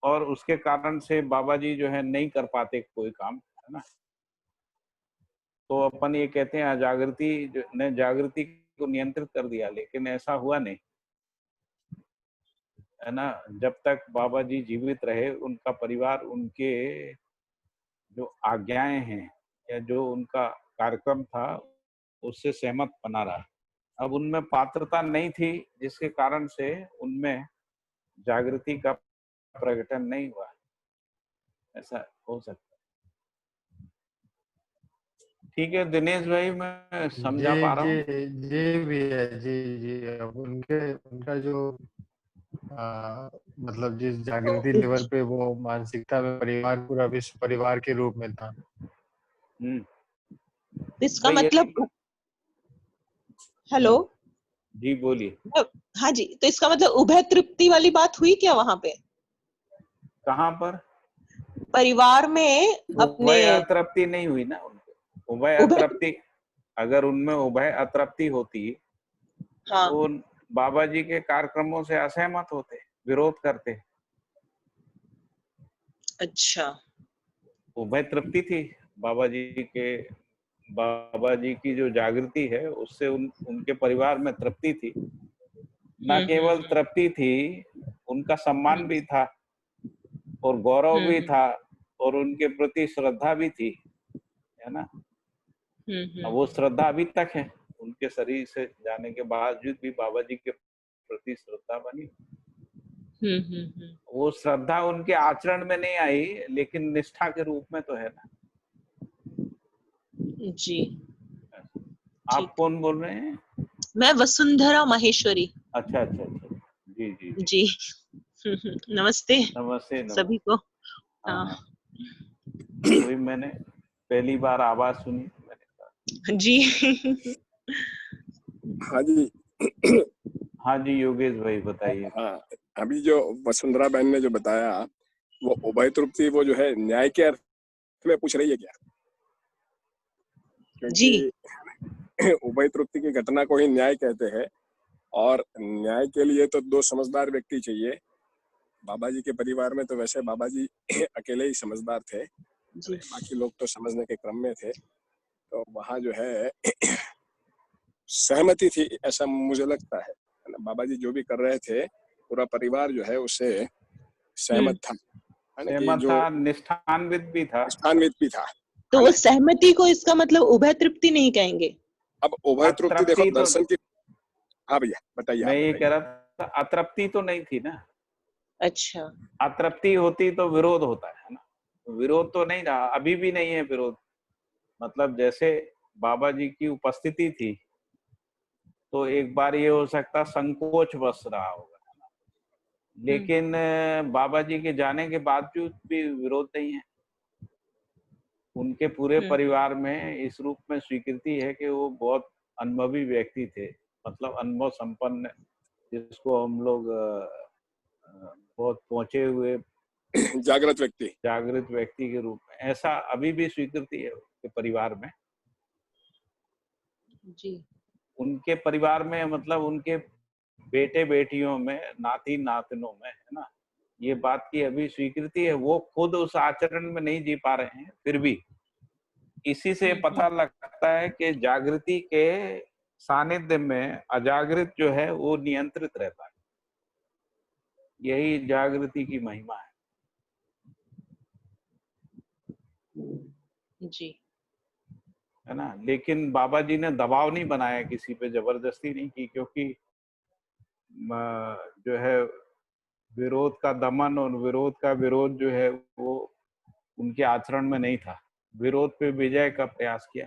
और उसके कारण से बाबा जी जो है नहीं कर पाते कोई काम, है ना। तो अपन ये कहते हैं जागृति ने जागृति को नियंत्रित कर दिया, लेकिन ऐसा हुआ नहीं, है ना। जब तक बाबा जी जीवित रहे उनका परिवार उनके जो आज्ञाएं हैं या जो उनका कार्यक्रम था उससे सहमत बना रहा। अब उनमें पात्रता नहीं थी, जिसके कारण से उनमें जागृति का प्रकटन नहीं हुआ। ऐसा हो सकता है। ठीक है दिनेश भाई, मैं समझा जी पा रहा हूँ। जी जी भैया, जी जी। अब उनका जो मतलब जिस जागृति लेवल पे वो मानसिकता में परिवार, पूरा विश्व परिवार के रूप में था। इसका भाई मतलब, हेलो। जी बोलिए। हाँ जी, तो इसका मतलब उभय तृप्ति वाली बात हुई क्या वहां पे? कहाँ पर? परिवार में अपने उभय अतृप्ति नहीं हुई ना उनके। उभय उभय, अतृप्ति, अगर उनमें उभय अतृप्ति होती हाँ, तो बाबा जी के कार्यक्रमों से असहमत होते, विरोध करते। अच्छा, उभय तृप्ति थी बाबा जी के, बाबा जी की जो जागृति है उससे उनके परिवार में तृप्ति थी। न केवल तृप्ति थी, उनका सम्मान भी था और गौरव भी था और उनके प्रति श्रद्धा भी थी, है ना। अब वो श्रद्धा अभी तक है। उनके शरीर से जाने के बावजूद भी बाबा जी के प्रति श्रद्धा बनी। हम्म। वो श्रद्धा उनके आचरण में नहीं आई, लेकिन निष्ठा के रूप में तो है ना। जी आप ठीक। कौन बोल रहे हैं? मैं वसुंधरा माहेश्वरी। अच्छा अच्छा अच्छा, जी जी जी, जी नमस्ते नमस्ते नमस्ते। सभी को। हाँ हाँ हाँ, वही मैंने पहली बार आवाज सुनी, मैंने कहा। जी हाँ जी। हाँ जी योगेश भाई बताइए। हाँ, अभी जो वसुंधरा बहन ने जो बताया, वो उभय तृप्ति, वो जो है न्याय के अर्थ में पूछ रही है क्या? जी क्योंकि उभय तृप्ति की घटना को ही न्याय कहते हैं, और न्याय के लिए तो दो समझदार व्यक्ति चाहिए। बाबा जी के परिवार में तो वैसे बाबा जी अकेले ही समझदार थे, जी बाकी लोग तो समझने के क्रम में थे। तो वहाँ जो है सहमति थी, ऐसा मुझे लगता है ना। बाबा जी जो भी कर रहे थे, पूरा परिवार जो है उससे सहमत था, है ना, कि सहमत जो था, निष्ठान्वित भी था। निष्ठान्वित भी था। तो है वो ना? सहमति को इसका मतलब उभय तृप्ति नहीं कहेंगे। अब उभय तृप्ति देखो अतृप्ति तो, दर्शन की। हाँ भैया बताइए, मैं आप ये कह बताइए। रहा था, अतृप्ति तो नहीं थी ना। अच्छा अतृप्ति होती तो विरोध होता है ना। विरोध तो नहीं रहा, अभी भी नहीं है विरोध। मतलब जैसे बाबा जी की उपस्थिति थी, तो एक बार ये हो सकता संकोच बस रहा होगा, लेकिन बाबा जी के जाने के बावजूद भी विरोध नहीं है। उनके पूरे परिवार में इस रूप में स्वीकृति है कि वो बहुत अनुभवी व्यक्ति थे, मतलब अनुभव संपन्न, जिसको हम लोग बहुत पहुंचे हुए जागृत व्यक्ति। जागृत व्यक्ति के रूप में, ऐसा अभी भी स्वीकृति है उनके परिवार में। जी उनके परिवार में मतलब उनके बेटे बेटियों में, नाती नातनों में, है ना, ये बात की अभी स्वीकृति है। वो खुद उस आचरण में नहीं जी पा रहे हैं, फिर भी इसी से पता लगता है कि जागृति के सानिध्य में अजागृत जो है वो नियंत्रित रहता है। यही जागृति की महिमा है। जी है ना। लेकिन बाबा जी ने दबाव नहीं बनाया, किसी पे जबरदस्ती नहीं की, क्योंकि जो है विरोध का दमन और विरोध का विरोध जो है वो उनके आचरण में नहीं था। विरोध पे विजय का प्रयास किया।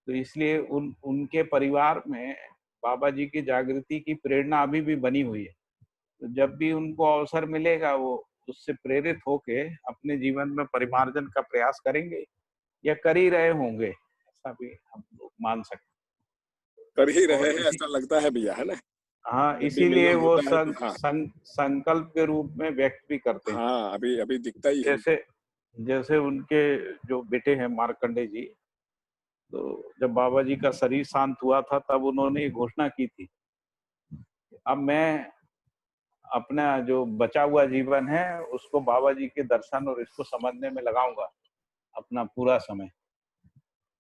तो इसलिए उनके परिवार में बाबा जी की जागृति की प्रेरणा अभी भी बनी हुई है। तो जब भी उनको अवसर मिलेगा, वो उससे प्रेरित होके अपने जीवन में परिमार्जन का प्रयास करेंगे, या कर ही रहे होंगे, ऐसा भी हम लोग मान सकते कर ही हैं। रहे और हैं इसी, ऐसा लगता है भैया, है ना। हाँ, जब भी इसीलिए मिलन वो होता है तो हाँ। संकल्प के रूप में व्यक्त भी करते हैं। हाँ, अभी अभी दिखता ही है। जैसे जैसे उनके जो बेटे हैं मार्कंडे जी, तो जब बाबा जी का शरीर शांत हुआ था, तब उन्होंने ये घोषणा की थी, अब मैं अपना जो बचा हुआ जीवन है उसको बाबा जी के दर्शन और इसको समझने में लगाऊंगा अपना पूरा समय।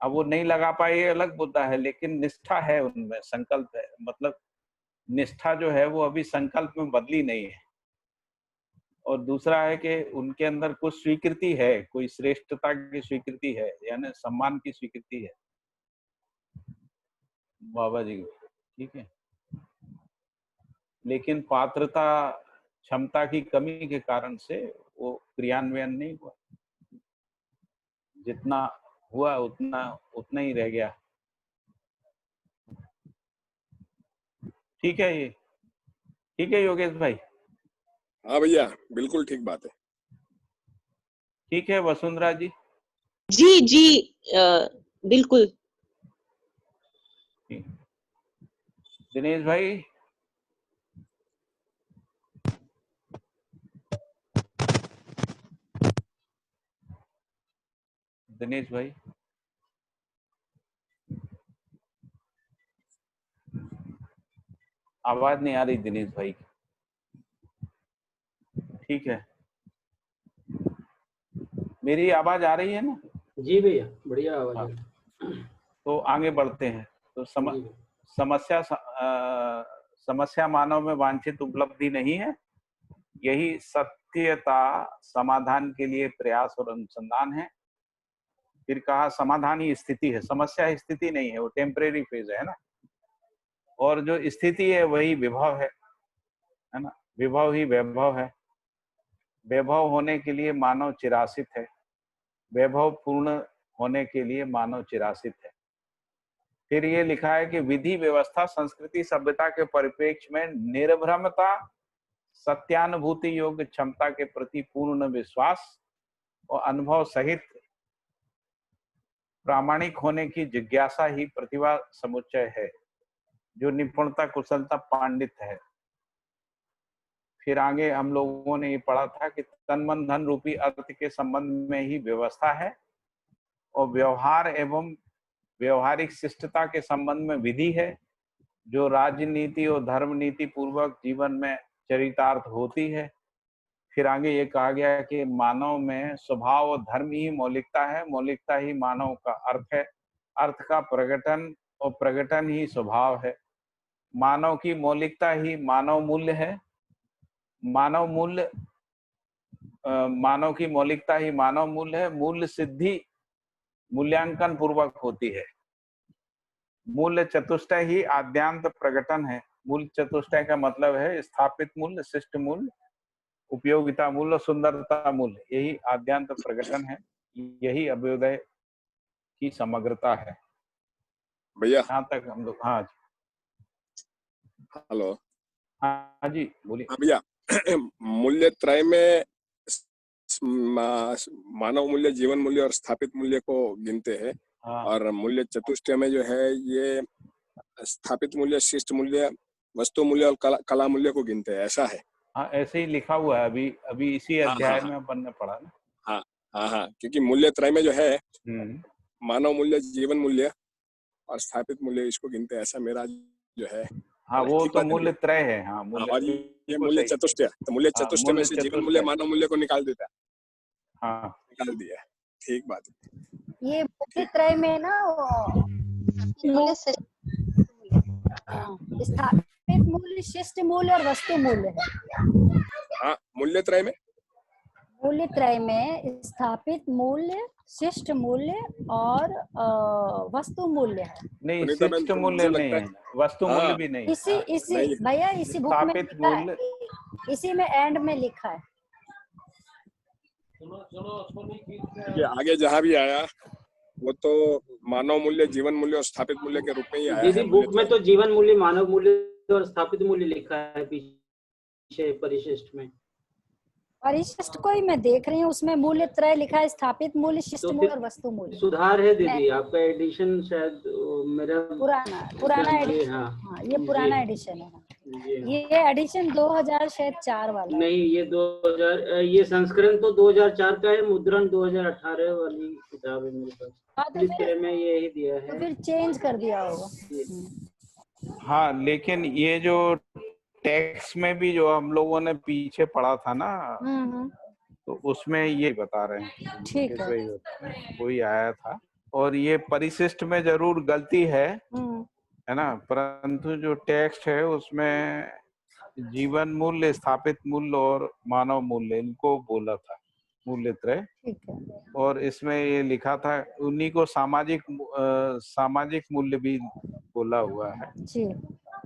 अब वो नहीं लगा पाए, ये अलग मुद्दा है, लेकिन निष्ठा है उनमें, संकल्प है। मतलब निष्ठा जो है वो अभी संकल्प में बदली नहीं है। और दूसरा है कि उनके अंदर कुछ स्वीकृति है, कोई श्रेष्ठता की स्वीकृति है, यानी सम्मान की स्वीकृति है बाबा जी की। ठीक है, लेकिन पात्रता क्षमता की कमी के कारण से वो क्रियान्वयन नहीं हुआ। जितना हुआ उतना उतना ही रह गया। ठीक है, ये ठीक है योगेश भाई। हाँ भैया, बिल्कुल ठीक बात है। ठीक है वसुंधरा जी। जी जी बिल्कुल। दिनेश भाई, दिनेश भाई, आवाज नहीं आ रही दिनेश भाई की। ठीक है, मेरी आवाज आ रही है ना? जी भैया, बढ़िया आवाज हाँ, है। तो आगे बढ़ते हैं। तो जी भैया। समस्या मानव में वांछित उपलब्धि नहीं है, यही सत्यता समाधान के लिए प्रयास और अनुसंधान है। फिर कहा समाधान ही स्थिति है, समस्या स्थिति नहीं है, वो टेम्परेरी फेज है ना। और जो स्थिति है वही विभव है ना। विभव ही वैभव है। वैभव होने के लिए मानव चिरासित है, वैभव पूर्ण होने के लिए मानव चिरासित है। फिर ये लिखा है कि विधि व्यवस्था संस्कृति सभ्यता के परिप्रेक्ष्य में निर्भ्रमता, सत्यानुभूति योग्य क्षमता के प्रति पूर्ण विश्वास और अनुभव सहित प्रामाणिक होने की जिज्ञासा ही प्रतिभा समुच्चय है, जो निपुणता, कुशलता, पांडित्य है। फिर आगे हम लोगों ने ये पढ़ा था कि तन मन धन रूपी अर्थ के संबंध में ही व्यवस्था है और व्यवहार एवं व्यवहारिक शिष्टता के संबंध में विधि है, जो राजनीति और धर्म नीति पूर्वक जीवन में चरितार्थ होती है। फिर आगे ये कहा गया कि मानव में स्वभाव और धर्म ही मौलिकता है, मौलिकता ही मानव का अर्थ है, अर्थ का प्रकटन और प्रकटन ही स्वभाव है। मानव की मौलिकता ही मानव मूल्य है, मानव मूल्य मानव की मौलिकता ही मानव मूल्य है। मूल्य सिद्धि मूल्यांकन पूर्वक होती है। मूल्य चतुष्टय ही आद्यांत प्रकटन है। मूल्य चतुष्टय का मतलब है स्थापित मूल्य, शिष्ट मूल्य, उपयोगिता मूल्य, सुंदरता मूल्य, यही आद्यांत प्रकटन है। यही अभ्युदय की समग्रता है। भैया यहाँ तक हम लोग। हाँ जी, हेलो। हाँ जी बोलिए। हाँ भैया, मूल्य त्रय में मानव मूल्य, जीवन मूल्य और स्थापित मूल्य को गिनते हैं। हाँ, और मूल्य चतुष्टय में जो है ये स्थापित मूल्य, शिष्ट मूल्य, वस्तु मूल्य और कला मूल्य को गिनते हैं, ऐसा है। हाँ ऐसे ही लिखा हुआ है। अभी इसी हाँ, अध्याय हाँ, में अपन ने पढ़ा ना। हाँ, हाँ, हाँ, क्योंकि मूल्य त्रय में जो है मानव मूल्य, जीवन मूल्य और स्थापित मूल्य इसको गिनते हैं, ऐसा मेरा जो है। हाँ वो ठीक तो बात है मूल्य भैया। त्रय है। हाँ मूल्य और ये बिल्कुल मूल्य सही। चतुष्टय, तो मूल्य हाँ, चतुष्टय में मूल्य से जीवन मूल्य, चतुष्टय। मानव मूल्य को निकाल देता है, हाँ निकाल दिया है। ठीक बात है। ये मूल्य त्रय में ना मूल्य स्थापित मूल्य, शिष्ट मूल्य और वस्तु मूल्य है। हाँ, मूल्य त्रय में मूल्य त्रय में स्थापित मूल्य, शिष्ट मूल्य और वस्तु मूल्य है। नहीं, सुनीता बहन, शिष्ट तो मूल्य मुझे नहीं लगता है, वस्तु है, मूल्य हाँ, भी नहीं। इसी नहीं, भैया इसी बुक में स्थापित लिखा है, मूल्य। इसी में एंड में लिखा है। ये आगे जहाँ भी आया वो तो मानव मूल्य, जीवन मूल्य और स्थापित मूल्य के रूप में ही आया है। दीदी बुक में तो जीवन मूल्य, मानव मूल्य और स्थापित मूल्य लिखा है पीछे परिशिष्ट में। परिशिष्ट को ही मैं देख रही हूँ, उसमें मूल्य त्रय लिखा है, स्थापित मूल्य, शिष्ट तो मूल्य और वस्तु मूल्य। सुधार है दीदी, आपका एडिशन शायद मेरा पुराना ये, एडिशन। हाँ, हाँ ये पुराना एडिशन है। ये एडिशन 2004 वाला नहीं, ये 2000, ये संस्करण तो 2004 का है, मुद्रण 2018 वाली किताब है मेरे पास। हाँ तो फिर में यही दिया है, तो फिर चेंज कर दिया होगा। हाँ लेकिन ये जो टेक्स्ट में भी जो हम लोगों ने पीछे पढ़ा था ना, तो उसमें ये बता रहे हैं। ठीक है। कोई आया था और ये परिशिष्ट में जरूर गलती है ना, परंतु जो टेक्स्ट है उसमें जीवन मूल्य, स्थापित मूल्य और मानव मूल्य, इनको बोला था मूल्य त्रय। ठीक है। और इसमें ये लिखा था, उन्हीं को सामाजिक मूल्य भी बोला हुआ है जी।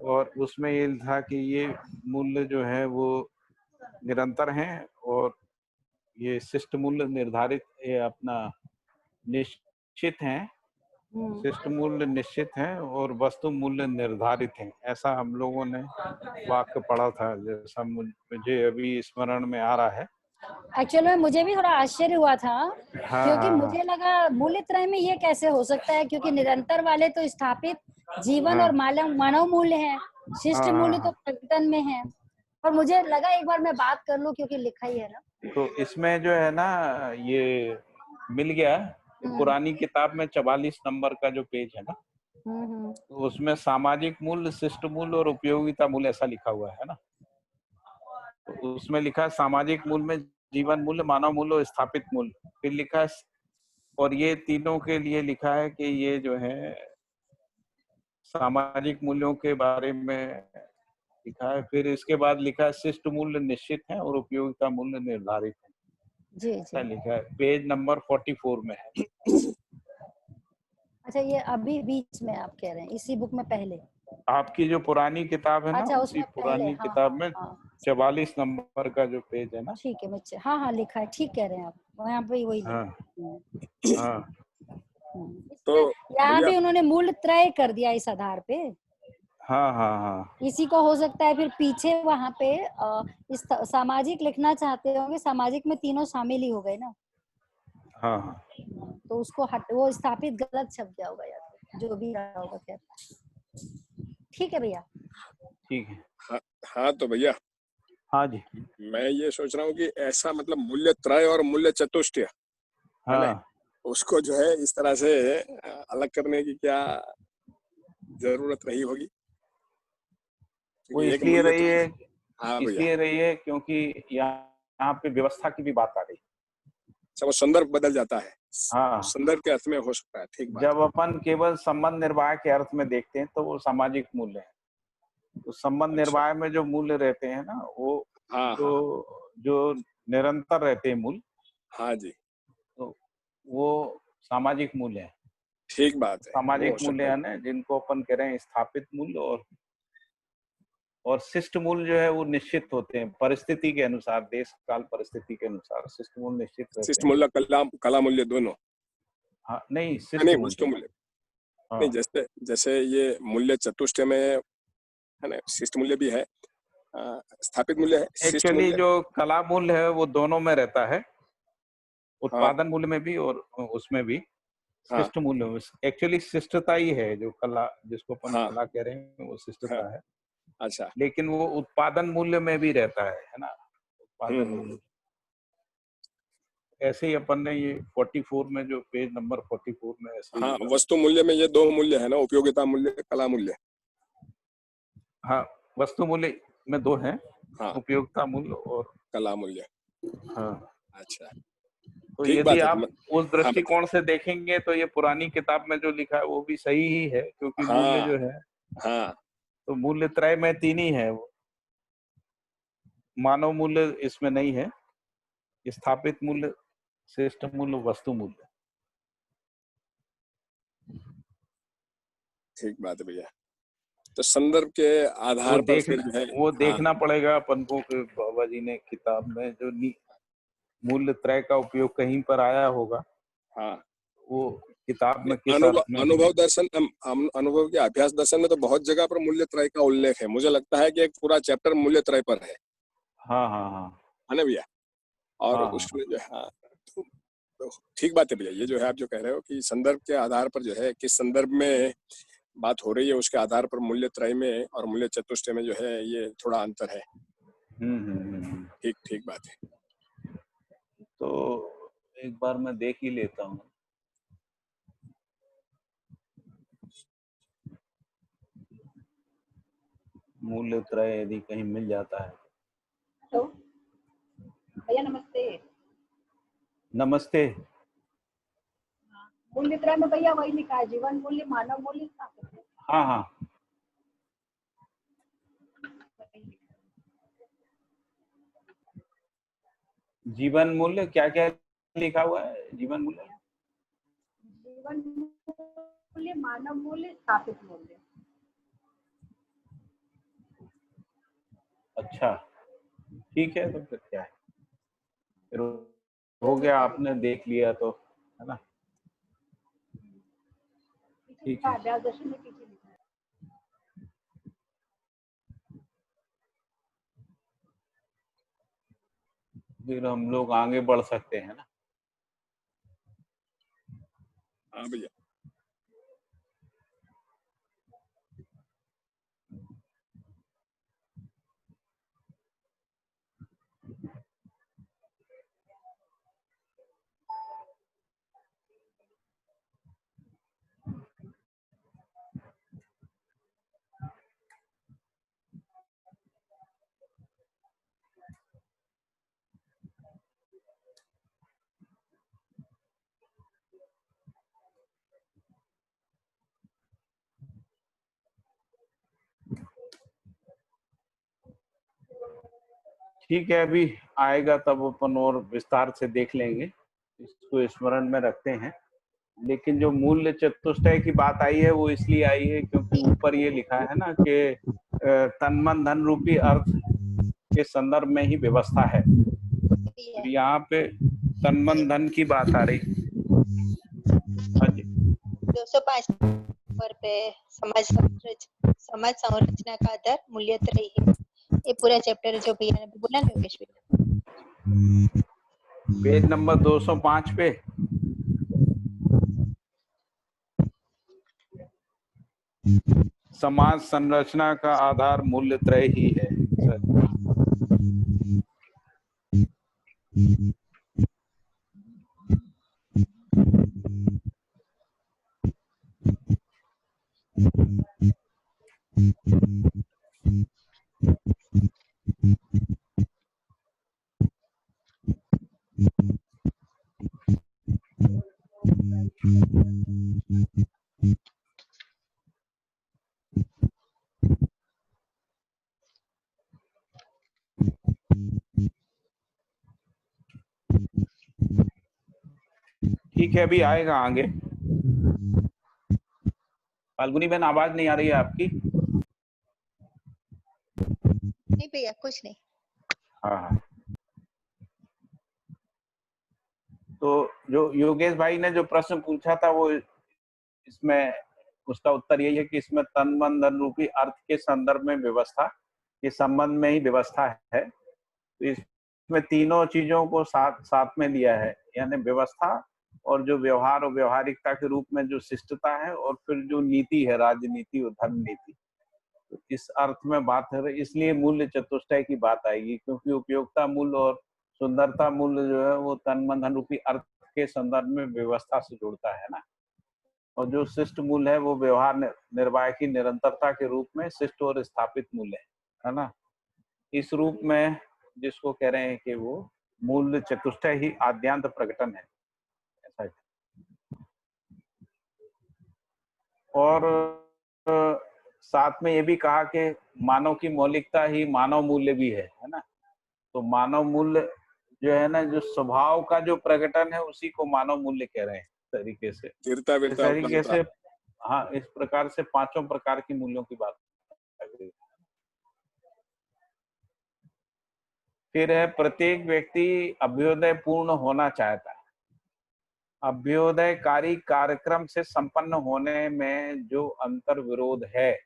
और उसमें ये था कि ये मूल्य जो है वो निरंतर हैं और ये शिष्ट मूल्य निर्धारित, ये अपना निश्चित हैं, शिष्ट मूल्य निश्चित हैं और वस्तु मूल्य निर्धारित हैं। ऐसा हम लोगों ने वाक्य पढ़ा था, जैसा मुझे अभी स्मरण में आ रहा है। एक्चुअली में मुझे भी थोड़ा आश्चर्य हुआ था, क्योंकि मुझे लगा मूल्य त्रय में ये कैसे हो सकता है, क्योंकि निरंतर वाले तो स्थापित, जीवन और मानव मूल्य है, शिष्ट मूल्य तो प्रकटन में है। और मुझे लगा एक बार मैं बात कर लूं, क्योंकि लिखा ही है ना। तो इसमें जो है ना, ये मिल गया पुरानी किताब में 44 नंबर का जो पेज है ना, तो उसमें सामाजिक मूल्य, शिष्ट मूल्य और उपयोगिता मूल्य ऐसा लिखा हुआ है ना। तो उसमें लिखा है सामाजिक मूल्य में जीवन मूल्य, मानव मूल्य और स्थापित मूल्य। फिर लिखा है, और ये तीनों के लिए लिखा है कि ये जो है सामाजिक मूल्यों के बारे में लिखा है। फिर इसके बाद लिखा है शिष्ट मूल्य निश्चित है और उपयोगिता मूल्य निर्धारित है। जी जी। लिखा है, पेज नंबर 44 में है। अच्छा, ये अभी बीच में आप कह रहे हैं, इसी बुक में पहले? आपकी जो पुरानी किताब है ना, अच्छा उसी उसमें पहले, पुरानी हाँ किताब हाँ में हाँ 44 नंबर का जो पेज है ना। ठीक है बच्चे, हाँ हाँ लिखा है, ठीक कह रहे हैं आप, वहाँ पे वही हाँ लिखा हाँ तो यहाँ भैया भी उन्होंने मूल त्रय कर दिया इस आधार पे। हाँ हाँ हाँ इसी को हो सकता है फिर पीछे वहाँ पे इस सामाजिक लिखना चाहते होंगे, सामाजिक में तीनों शामिल ही हो गए ना, हाँ हाँ तो उसको वो स्थापित गलत छप गया होगा या तो जो भी रहा होगा। खैर ठीक है भैया। ठीक है। हाँ, हाँ तो भैया हाँ जी। मैं ये सोच रहा हूँ कि ऐसा मतलब मूल्य त्रय और मूल्य चतुष्टय है ना, हाँ उसको जो है इस तरह से अलग करने की क्या जरूरत रही होगी? वो क्योंकि एक इसलिए मूल्य रही तो है, हाँ भैया, इसलिए रही है क्योंकि यहाँ पे व्यवस्था की भी बात आ रही है। अच्छा वो संदर्भ बदल जाता है, हाँ, संदर्भ के अर्थ में हो सकता है, ठीक बात जब है। अपन केवल संबंध निर्वाह के अर्थ में देखते हैं तो वो सामाजिक मूल्य है। तो संबंध अच्छा निर्वाह में जो मूल्य रहते हैं ना, वो हाँ जो हाँ जो निरंतर रहते हैं मूल्य, हाँ जी, तो वो सामाजिक मूल्य है। ठीक बात है, वो सामाजिक हो मूल्य सकता है। है जिनको अपन कह रहे हैं स्थापित मूल्य, और शिष्ट मूल्य जो है वो निश्चित होते हैं परिस्थिति के अनुसार, देश काल परिस्थिति के अनुसार शिष्ट मूल्य निश्चित रहते शिष्ट हैं। मूल्य कला मूल्य दोनों, हाँ नहीं, शिष्ट नहीं मूल्य। वस्तु मूल्य नहीं, हाँ जैसे जैसे ये मूल्य चतुष्टय में है ना, शिष्ट मूल्य भी है, स्थापित मूल्य है, शिष्ट एक्चुअली मूल्य। जो कला मूल्य है वो दोनों में रहता है, हाँ उत्पादन मूल्य में भी और उसमें भी। हाँ शिष्ट मूल्य एक्चुअली शिष्टता ही है, जो कला जिसको अपन हाँ कला कह रहे हैं वो हाँ, शिष्टता है। अच्छा लेकिन वो उत्पादन मूल्य में भी रहता है ना, उत्पादन हम्म, मूल्य। ऐसे ही अपन ने ये 44 में जो पेज नंबर 44 में ऐसे ही हाँ लिखा। वस्तु मूल्य में ये दो मूल्य है ना, उपयोगिता मूल्य, कला मूल्य। हाँ, वस्तु मूल्य में दो हैं, हाँ उपयोगिता मूल्य और कला मूल्य, हाँ। अच्छा तो ठीक यदि बात है। तो आप उस हाँ बताइए। दृष्टिकोण से देखेंगे तो ये पुरानी किताब में जो लिखा है वो भी सही ही है, क्योंकि मूल्य हाँ जो है हाँ तो मूल्य त्रय में तीन ही है। मानव मूल्य इसमें नहीं है, स्थापित मूल्य, श्रेष्ठ मूल्य, वस्तु मूल्य। ठीक बात है भैया, तो संदर्भ के वो आधार पर फिर देखना जो है वो हाँ देखना पड़ेगा अपन को कि बाबा जी ने किताब में जो मूल्य त्रय का उपयोग कहीं पर आया होगा, हाँ वो किताब में किस अनुभव अर्थ में है। अनुभव दर्शन अनुभव के अभ्यास दर्शन में तो बहुत जगह पर मूल्य त्रय का उल्लेख है, मुझे लगता है कि एक पूरा चैप्टर मूल्य त्रय पर हाँ हाँ हाँ है ना भैया? और हाँ हाँ उसमें जो है हाँ, तो ठीक बात है भैया, ये जो है आप जो कह रहे हो कि संदर्भ के आधार पर जो है किस संदर्भ में बात हो रही है उसके आधार पर मूल्य त्रय में और मूल्य चतुष्टय में जो है ये थोड़ा अंतर है। ठीक ठीक बात है। तो एक बार मैं देख ही लेता हूँ। मूल्य त्रय यदि कहीं मिल जाता है। हेलो भैया नमस्ते। नमस्ते। मूल्य त्रय में भैया वही लिखा है, जीवन मूल्य, मानव मूल्य, स्थापित मूल्य। हाँ हाँ, जीवन मूल्य क्या क्या लिखा हुआ है? जीवन मूल्य, जीवन मूल्य, मानव मूल्य, स्थापित मूल्य। अच्छा ठीक है, तो फिर क्या है, फिर हो गया, आपने देख लिया तो, है ना? पीछे ठीक लिखा है, है, अभ्यास दर्शन में पीछे लिखा है। फिर हम लोग आगे बढ़ सकते हैं ना। हाँ भैया, ठीक है, अभी आएगा तब अपन और विस्तार से देख लेंगे, इसको स्मरण में रखते हैं। लेकिन जो मूल्य चतुष्टय की बात आई है वो इसलिए आई है क्योंकि ऊपर ये लिखा है ना कि तन मन धन रूपी अर्थ के संदर्भ में ही व्यवस्था है। तो यहाँ पे तन मन धन की बात आ रही। हाँ जी 205 नंबर पे समाज संरचना का आधार मूल्यत्रय है। ये पूरा चैप्टर जो भैया ने बोला ना योगेश भैया, पेज नंबर 205 पे समाज संरचना का आधार मूल्यत्रय ही है। ठीक है, अभी आएगा आगे। फाल्गुनी बहन आवाज नहीं आ रही है आपकी? नहीं भैया कुछ नहीं। हाँ, तो जो योगेश भाई ने जो प्रश्न पूछा था वो इसमें उसका उत्तर यही है कि इसमें तन मन धन रूपी अर्थ के संदर्भ में व्यवस्था के संबंध में ही व्यवस्था है। तो इसमें तीनों चीजों को साथ में लिया है, यानी व्यवस्था और जो व्यवहार और व्यवहारिकता के रूप में जो शिष्टता है और फिर जो नीति है राजनीति और धर्म नीति, तो इस अर्थ में बात है। इसलिए मूल्य चतुष्टय की बात आएगी क्योंकि उपयोगिता मूल्य और सुंदरता मूल्य जो है वो तन मन धन रूपी अर्थ के संदर्भ में व्यवस्था से जुड़ता है ना। और जो शिष्ट मूल्य है वो व्यवहार निर्वाह की निरंतरता के रूप में शिष्ट और स्थापित मूल्य है ना। इस रूप में जिसको कह रहे हैं कि वो मूल्य चतुष्टय ही आद्यांत प्रकटन है, ऐसा है। और साथ में ये भी कहा कि मानव की मौलिकता ही मानव मूल्य भी है ना। तो मानव मूल्य जो है ना, जो स्वभाव का जो प्रकटन है उसी को मानव मूल्य कह रहे हैं तरीके से। इस तरीके से हाँ, इस प्रकार से पांचों प्रकार की मूल्यों की बात कर रही है। फिर है प्रत्येक व्यक्ति अभ्युदय पूर्ण होना चाहता है। अभ्युदयकारी कार्यक्रम से संपन्न होने में जो अंतर विरोध है,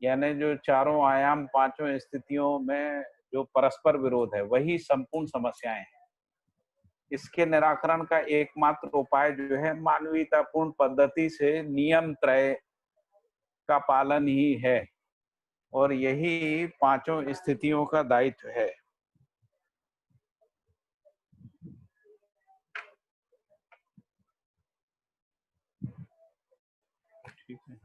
यानी जो चारों आयाम पांचों स्थितियों में जो परस्पर विरोध है, वही संपूर्ण समस्याएं हैं। इसके निराकरण का एकमात्र उपाय जो है मानवीयतापूर्ण पद्धति से नियम त्रय का पालन ही है और यही पांचों स्थितियों का दायित्व है। ठीक है।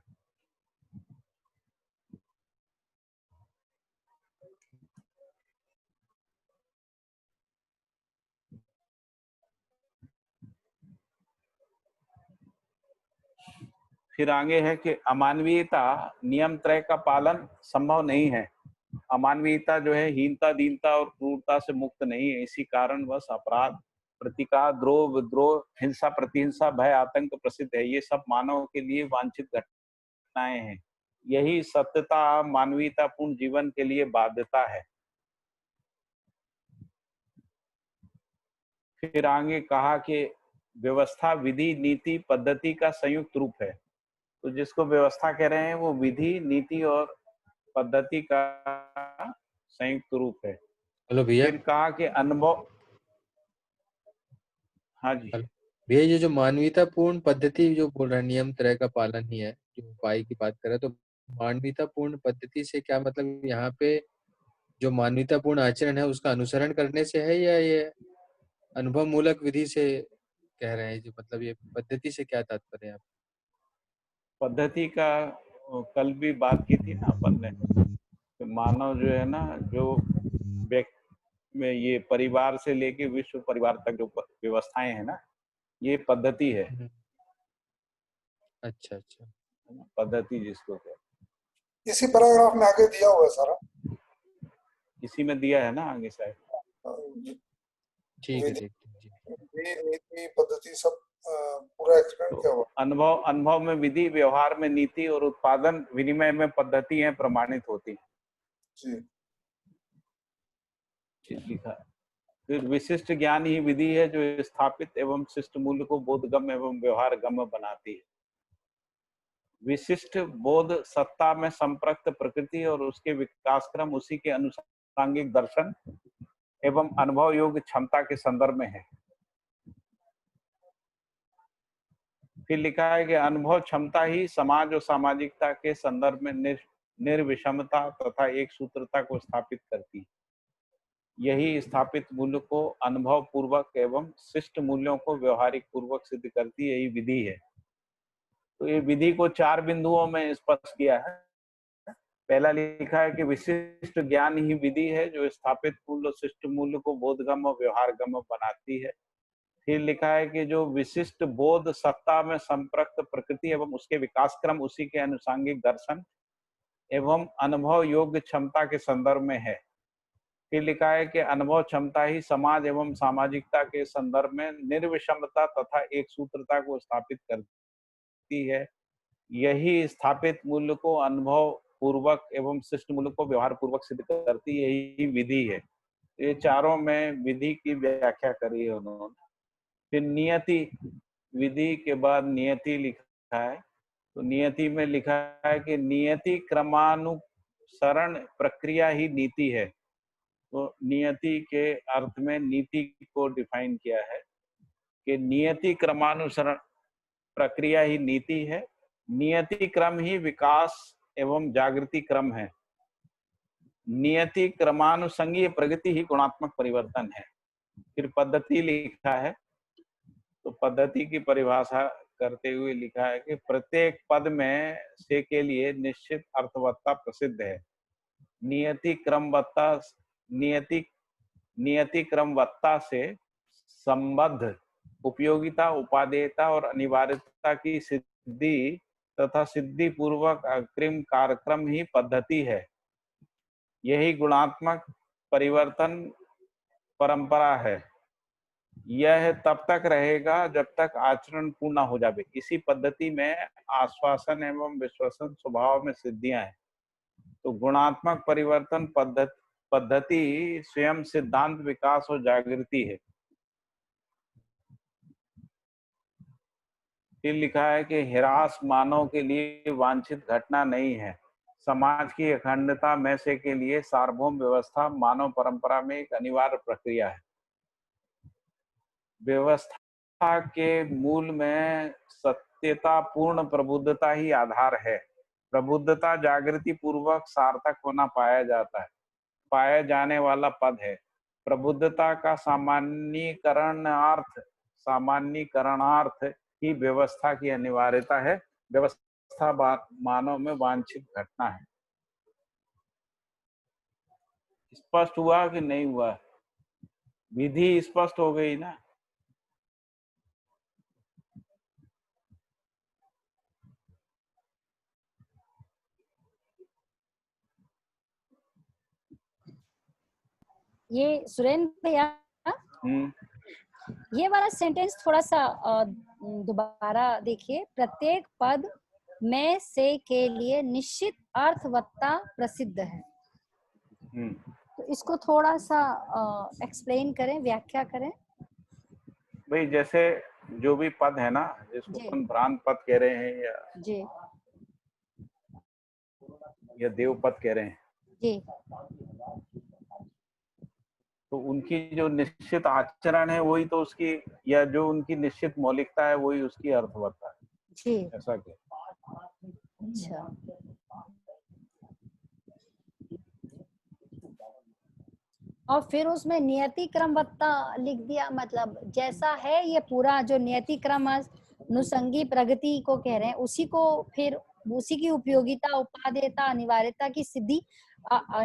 फिर आगे है कि अमानवीयता नियम त्रय का पालन संभव नहीं है। अमानवीयता जो है हीनता दीनता और क्रूरता से मुक्त नहीं है। इसी कारणवश अपराध प्रतिकार द्रोह विद्रोह हिंसा प्रतिहिंसा भय आतंक प्रसिद्ध है। ये सब मानव के लिए वांछित घटनाएं हैं। यही सत्यता मानवीयतापूर्ण जीवन के लिए बाध्यता है। फिर आगे कहा कि व्यवस्था विधि नीति पद्धति का संयुक्त रूप है। तो जिसको व्यवस्था कह रहे हैं वो विधि नीति और पद्धति का संयुक्त रूप है। हेलो भैया। फिर कहा कि अनुभव। हाँ जी भैया, ये जो मानवीयतापूर्ण पद्धति जो बोल रहा है नियम त्रय का पालन ही है, जो उपाय की बात कर रहा है, तो मानवीयतापूर्ण पद्धति से क्या मतलब यहाँ पे जो मानवीयतापूर्ण आचरण है उसका अनुसरण करने से है या ये अनुभव मूलक विधि से कह रहे हैं? जो मतलब ये पद्धति से क्या तात्पर्य है? पद्धति का कल भी बात की थी ना अपन ने। तो मानव जो है ना, जो व्यक्ति में ये परिवार से लेके विश्व परिवार तक जो व्यवस्थाएं है ना, ये पद्धति है। अच्छा अच्छा, पद्धति जिसको कहते हैं। इसी पैराग्राफ में आगे दिया हुआ है सारा। इसी में दिया है ना आगे साइड। ठीक है, ठीक है। नीति पद्धति सब पूरा एक्सप्लेन क्या हुआ? अनुभव में विधि, व्यवहार में नीति और उत्पादन विनिमय में पद्धति है प्रमाणित होती जी। लिखा है। फिर विशिष्ट ज्ञान ही विधि है जो स्थापित एवं शिष्ट मूल्य को बोधगम्य एवं व्यवहार गम्य बनाती है। विशिष्ट बोध सत्ता में संप्रक्त प्रकृति और उसके विकास क्रम उसी के अनुसांगिक दर्शन एवं अनुभव योग्य क्षमता के संदर्भ में है। फिर लिखा है कि अनुभव क्षमता ही समाज और सामाजिकता के संदर्भ में निर्विषमता तथा एक सूत्रता को स्थापित करती है। यही स्थापित मूल्य को अनुभव पूर्वक एवं शिष्ट मूल्यों को व्यवहारिक पूर्वक सिद्ध करती यही विधि है। तो ये विधि को 4 बिंदुओं में स्पष्ट किया है। पहला लिखा है कि विशिष्ट ज्ञान ही विधि है जो स्थापित मूल्य और शिष्ट मूल्य को बोधगम्य और व्यवहारगम्य बनाती है। फिर लिखा है कि जो विशिष्ट बोध सत्ता में संप्रक्त प्रकृति एवं उसके विकास क्रम उसी के अनुसांगिक दर्शन एवं अनुभव योग्य क्षमता के संदर्भ में है। फिर लिखा है कि अनुभव क्षमता ही समाज एवं सामाजिकता के संदर्भ में निर्विषमता तथा एक सूत्रता को स्थापित करती है। यही स्थापित मूल्य को अनुभव पूर्वक एवं शिष्ट मूल्य को व्यवहार पूर्वक सिद्ध करती यही विधि है। ये चारों में विधि की व्याख्या करी है उन्होंने। फिर नियति, विधि के बाद नियति लिखा है। तो नियति में लिखा है कि नियति क्रमानुसरण प्रक्रिया ही नीति है। तो नियति के अर्थ में नीति को डिफाइन किया है कि नियति क्रमानुसरण प्रक्रिया ही नीति है। नियति क्रम ही विकास एवं जागृति क्रम है। नियति क्रमानुसंगीय प्रगति ही गुणात्मक परिवर्तन है। फिर पद्धति लिखा है। तो पद्धति की परिभाषा करते हुए लिखा है कि प्रत्येक पद में से के लिए निश्चित अर्थवत्ता प्रसिद्ध है। नियति क्रमवत्ता से संबद्ध उपयोगिता, उपादेयता और अनिवार्यता की सिद्धि तथा सिद्धि पूर्वक अग्रिम कार्यक्रम ही पद्धति है। यही गुणात्मक परिवर्तन परंपरा है। यह तब तक रहेगा जब तक आचरण पूर्ण हो जाए। इसी पद्धति में आश्वासन एवं विश्वासन स्वभाव में सिद्धियां हैं। तो गुणात्मक परिवर्तन पद्धति स्वयं सिद्धांत, विकास और जागृति है। फिर लिखा है कि ह्रास मानव के लिए वांछित घटना नहीं है। समाज की अखंडता में से के लिए सार्वभौम व्यवस्था मानव परंपरा में एक अनिवार्य प्रक्रिया है। व्यवस्था के मूल में सत्यता पूर्ण प्रबुद्धता ही आधार है। प्रबुद्धता जागृति पूर्वक सार्थक होना पाया जाता है, पाया जाने वाला पद है। प्रबुद्धता का सामान्यकरणार्थ ही व्यवस्था की अनिवार्यता है। व्यवस्था मानव में वांछित घटना है। स्पष्ट हुआ कि नहीं हुआ? विधि स्पष्ट हो गई ना? ये सुरेंद्र भैया, ये वाला सेंटेंस थोड़ा सा दोबारा देखिए। प्रत्येक पद में से के लिए निश्चित अर्थवत्ता प्रसिद्ध है। तो इसको थोड़ा सा एक्सप्लेन करें, व्याख्या करें। भाई जैसे जो भी पद है ना, जिसको अपन भ्रांत पद कह रहे हैं या देव पद कह रहे हैं जी, तो उनकी जो निश्चित आचरण है वही तो उसकी, या जो उनकी निश्चित मौलिकता है वही उसकी अर्थवत्ता है जी। ऐसा क्या? अच्छा, और फिर उसमें नियति क्रमवत्ता लिख दिया। मतलब जैसा है ये पूरा जो नियति क्रम अनुसंगी प्रगति को कह रहे हैं, उसी को फिर उसी की उपयोगिता, उपादेयता, अनिवार्यता की सिद्धि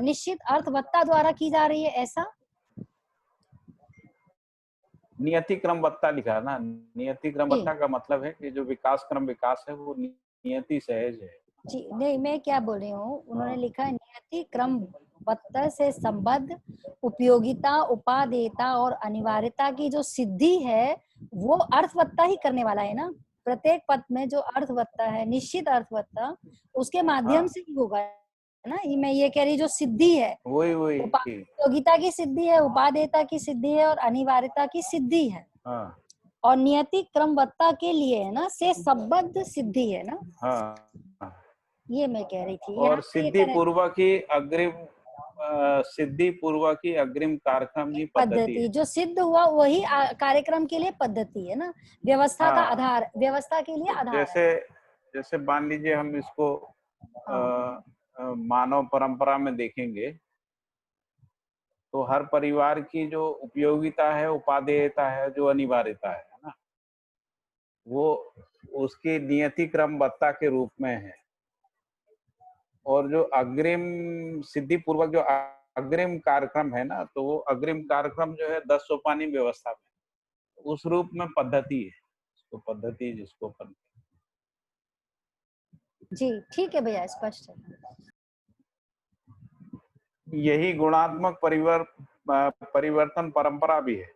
निश्चित अर्थवत्ता द्वारा की जा रही है, ऐसा? नियति क्रमवत्ता लिखा है ना। नियति क्रमवत्ता का मतलब है कि जो विकास क्रम विकास है वो नियति सहज है। जी नहीं, मैं क्या बोल रही हूँ, उन्होंने लिखा है नियति क्रमवत्ता से संबद्ध उपयोगिता, उपादेयता और अनिवार्यता की जो सिद्धि है वो अर्थवत्ता ही करने वाला है ना। प्रत्येक पद में जो अर्थवत्ता है, निश्चित अर्थवत्ता, उसके माध्यम हाँ से ही होगा, है ना। मैं ये कह रही, जो सिद्धि है, वही वही उपयोगिता की सिद्धि है, उपादेयता की सिद्धि है और अनिवार्यता की सिद्धि है। हाँ और नियति क्रमवत्ता के लिए है ना, से संबद्ध सिद्धि है ना, हाँ। ये मैं कह रही थी। और यहाँ पे ये सिद्धि कह रहे पूर्वक ही अग्रिम सिद्धि पूर्वक ही अग्रिम कार्यक्रम ही पद्धति पद्धति, है। जो सिद्ध हुआ वही कार्यक्रम के लिए पद्धति है ना, व्यवस्था का हाँ आधार, व्यवस्था के लिए आधार जैसे है। जैसे मान लीजिए हम इसको हाँ मानव परंपरा में देखेंगे तो हर परिवार की जो उपयोगिता है, उपादेयता है, जो अनिवार्यता है ना, वो उसकी नियति क्रमबद्धता के रूप में है। और जो अग्रिम सिद्धि पूर्वक जो अग्रिम कार्यक्रम है ना, तो वो अग्रिम कार्यक्रम जो है 10 सोपानी व्यवस्था में उस रूप में पद्धति है, उसको पद्धति जिसको अपन जी, ठीक है भैया, स्पष्ट है। यही गुणात्मक परिवर्तन परंपरा भी है।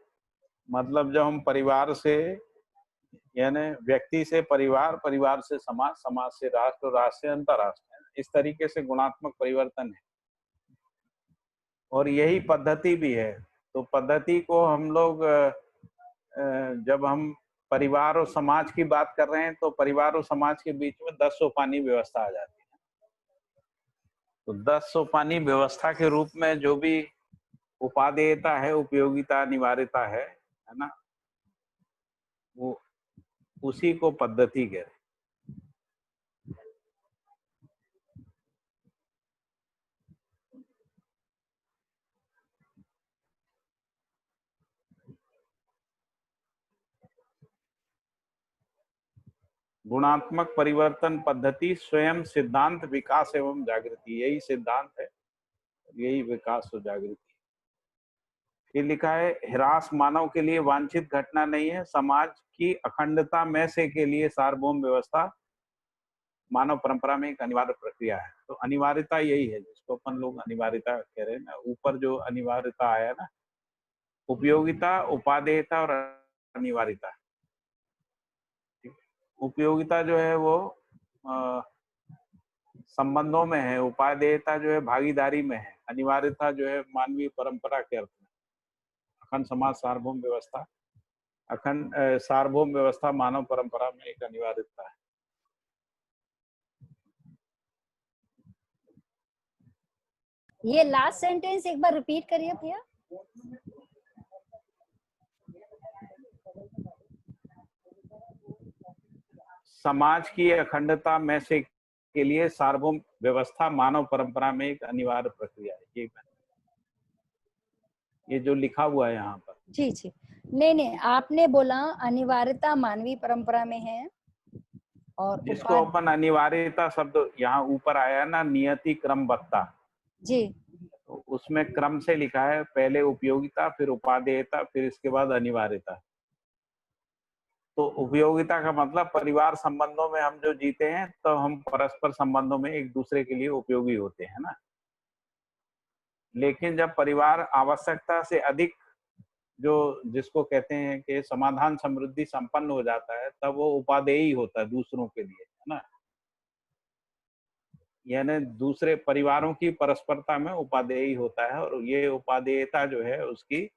मतलब जब हम परिवार से यानी व्यक्ति से परिवार, परिवार से समाज, समाज से राष्ट्र, राष्ट्र से अंतरराष्ट्र, इस तरीके से गुणात्मक परिवर्तन है और यही पद्धति भी है। तो पद्धति को हम लोग जब हम परिवार और समाज की बात कर रहे हैं तो परिवार और समाज के बीच में 10 सोपानी व्यवस्था आ जाती है। तो 10 सोपानी व्यवस्था के रूप में जो भी उपादेयता है, उपयोगिता, अनिवार्यता है ना, वो उसी को पद्धति कहते हैं। गुणात्मक परिवर्तन पद्धति स्वयं सिद्धांत विकास एवं जागृति, यही सिद्धांत है, यही विकास और जागृति। ये लिखा है, ह्रास मानव के लिए वांछित घटना नहीं है, समाज की अखंडता में से के लिए सार्वभौम व्यवस्था मानव परंपरा में एक अनिवार्य प्रक्रिया है। तो अनिवार्यता यही है जिसको अपन लोग अनिवार्यता कह रहे हैं ना। ऊपर जो अनिवार्यता आया ना, उपयोगिता, उपादेयता और अनिवार्यता। उपयोगिता जो है वो संबंधों में है, उपादेयता जो है भागीदारी में है, अनिवार्यता जो है मानवीय परंपरा के अर्थ में। अखंड समाज सार्वभौम व्यवस्था, अखंड सार्वभौम व्यवस्था मानव परंपरा में एक अनिवार्यता है। ये लास्ट सेंटेंस एक बार रिपीट करिए भैया। समाज की अखंडता में से के लिए सार्वभौम व्यवस्था मानव परंपरा में एक अनिवार्य प्रक्रिया है। ये जो लिखा हुआ है यहाँ पर। जी जी, नहीं, आपने बोला अनिवार्यता मानवीय परंपरा में है और जिसको अपन अनिवार्यता शब्द यहाँ ऊपर आया ना, नियति क्रमबद्धता जी, तो उसमें क्रम से लिखा है, पहले उपयोगिता, फिर उपादेयता, फिर इसके बाद अनिवार्यता। तो उपयोगिता का मतलब परिवार संबंधों में हम जो जीते हैं तो हम परस्पर संबंधों में एक दूसरे के लिए उपयोगी होते हैं ना। लेकिन जब परिवार आवश्यकता से अधिक जो जिसको कहते हैं कि समाधान समृद्धि संपन्न हो जाता है, तब वो उपादेयी होता है दूसरों के लिए, है ना। यानी दूसरे परिवारों की परस्परता में उपादेयी होता है और ये उपादेयता जो है उसकी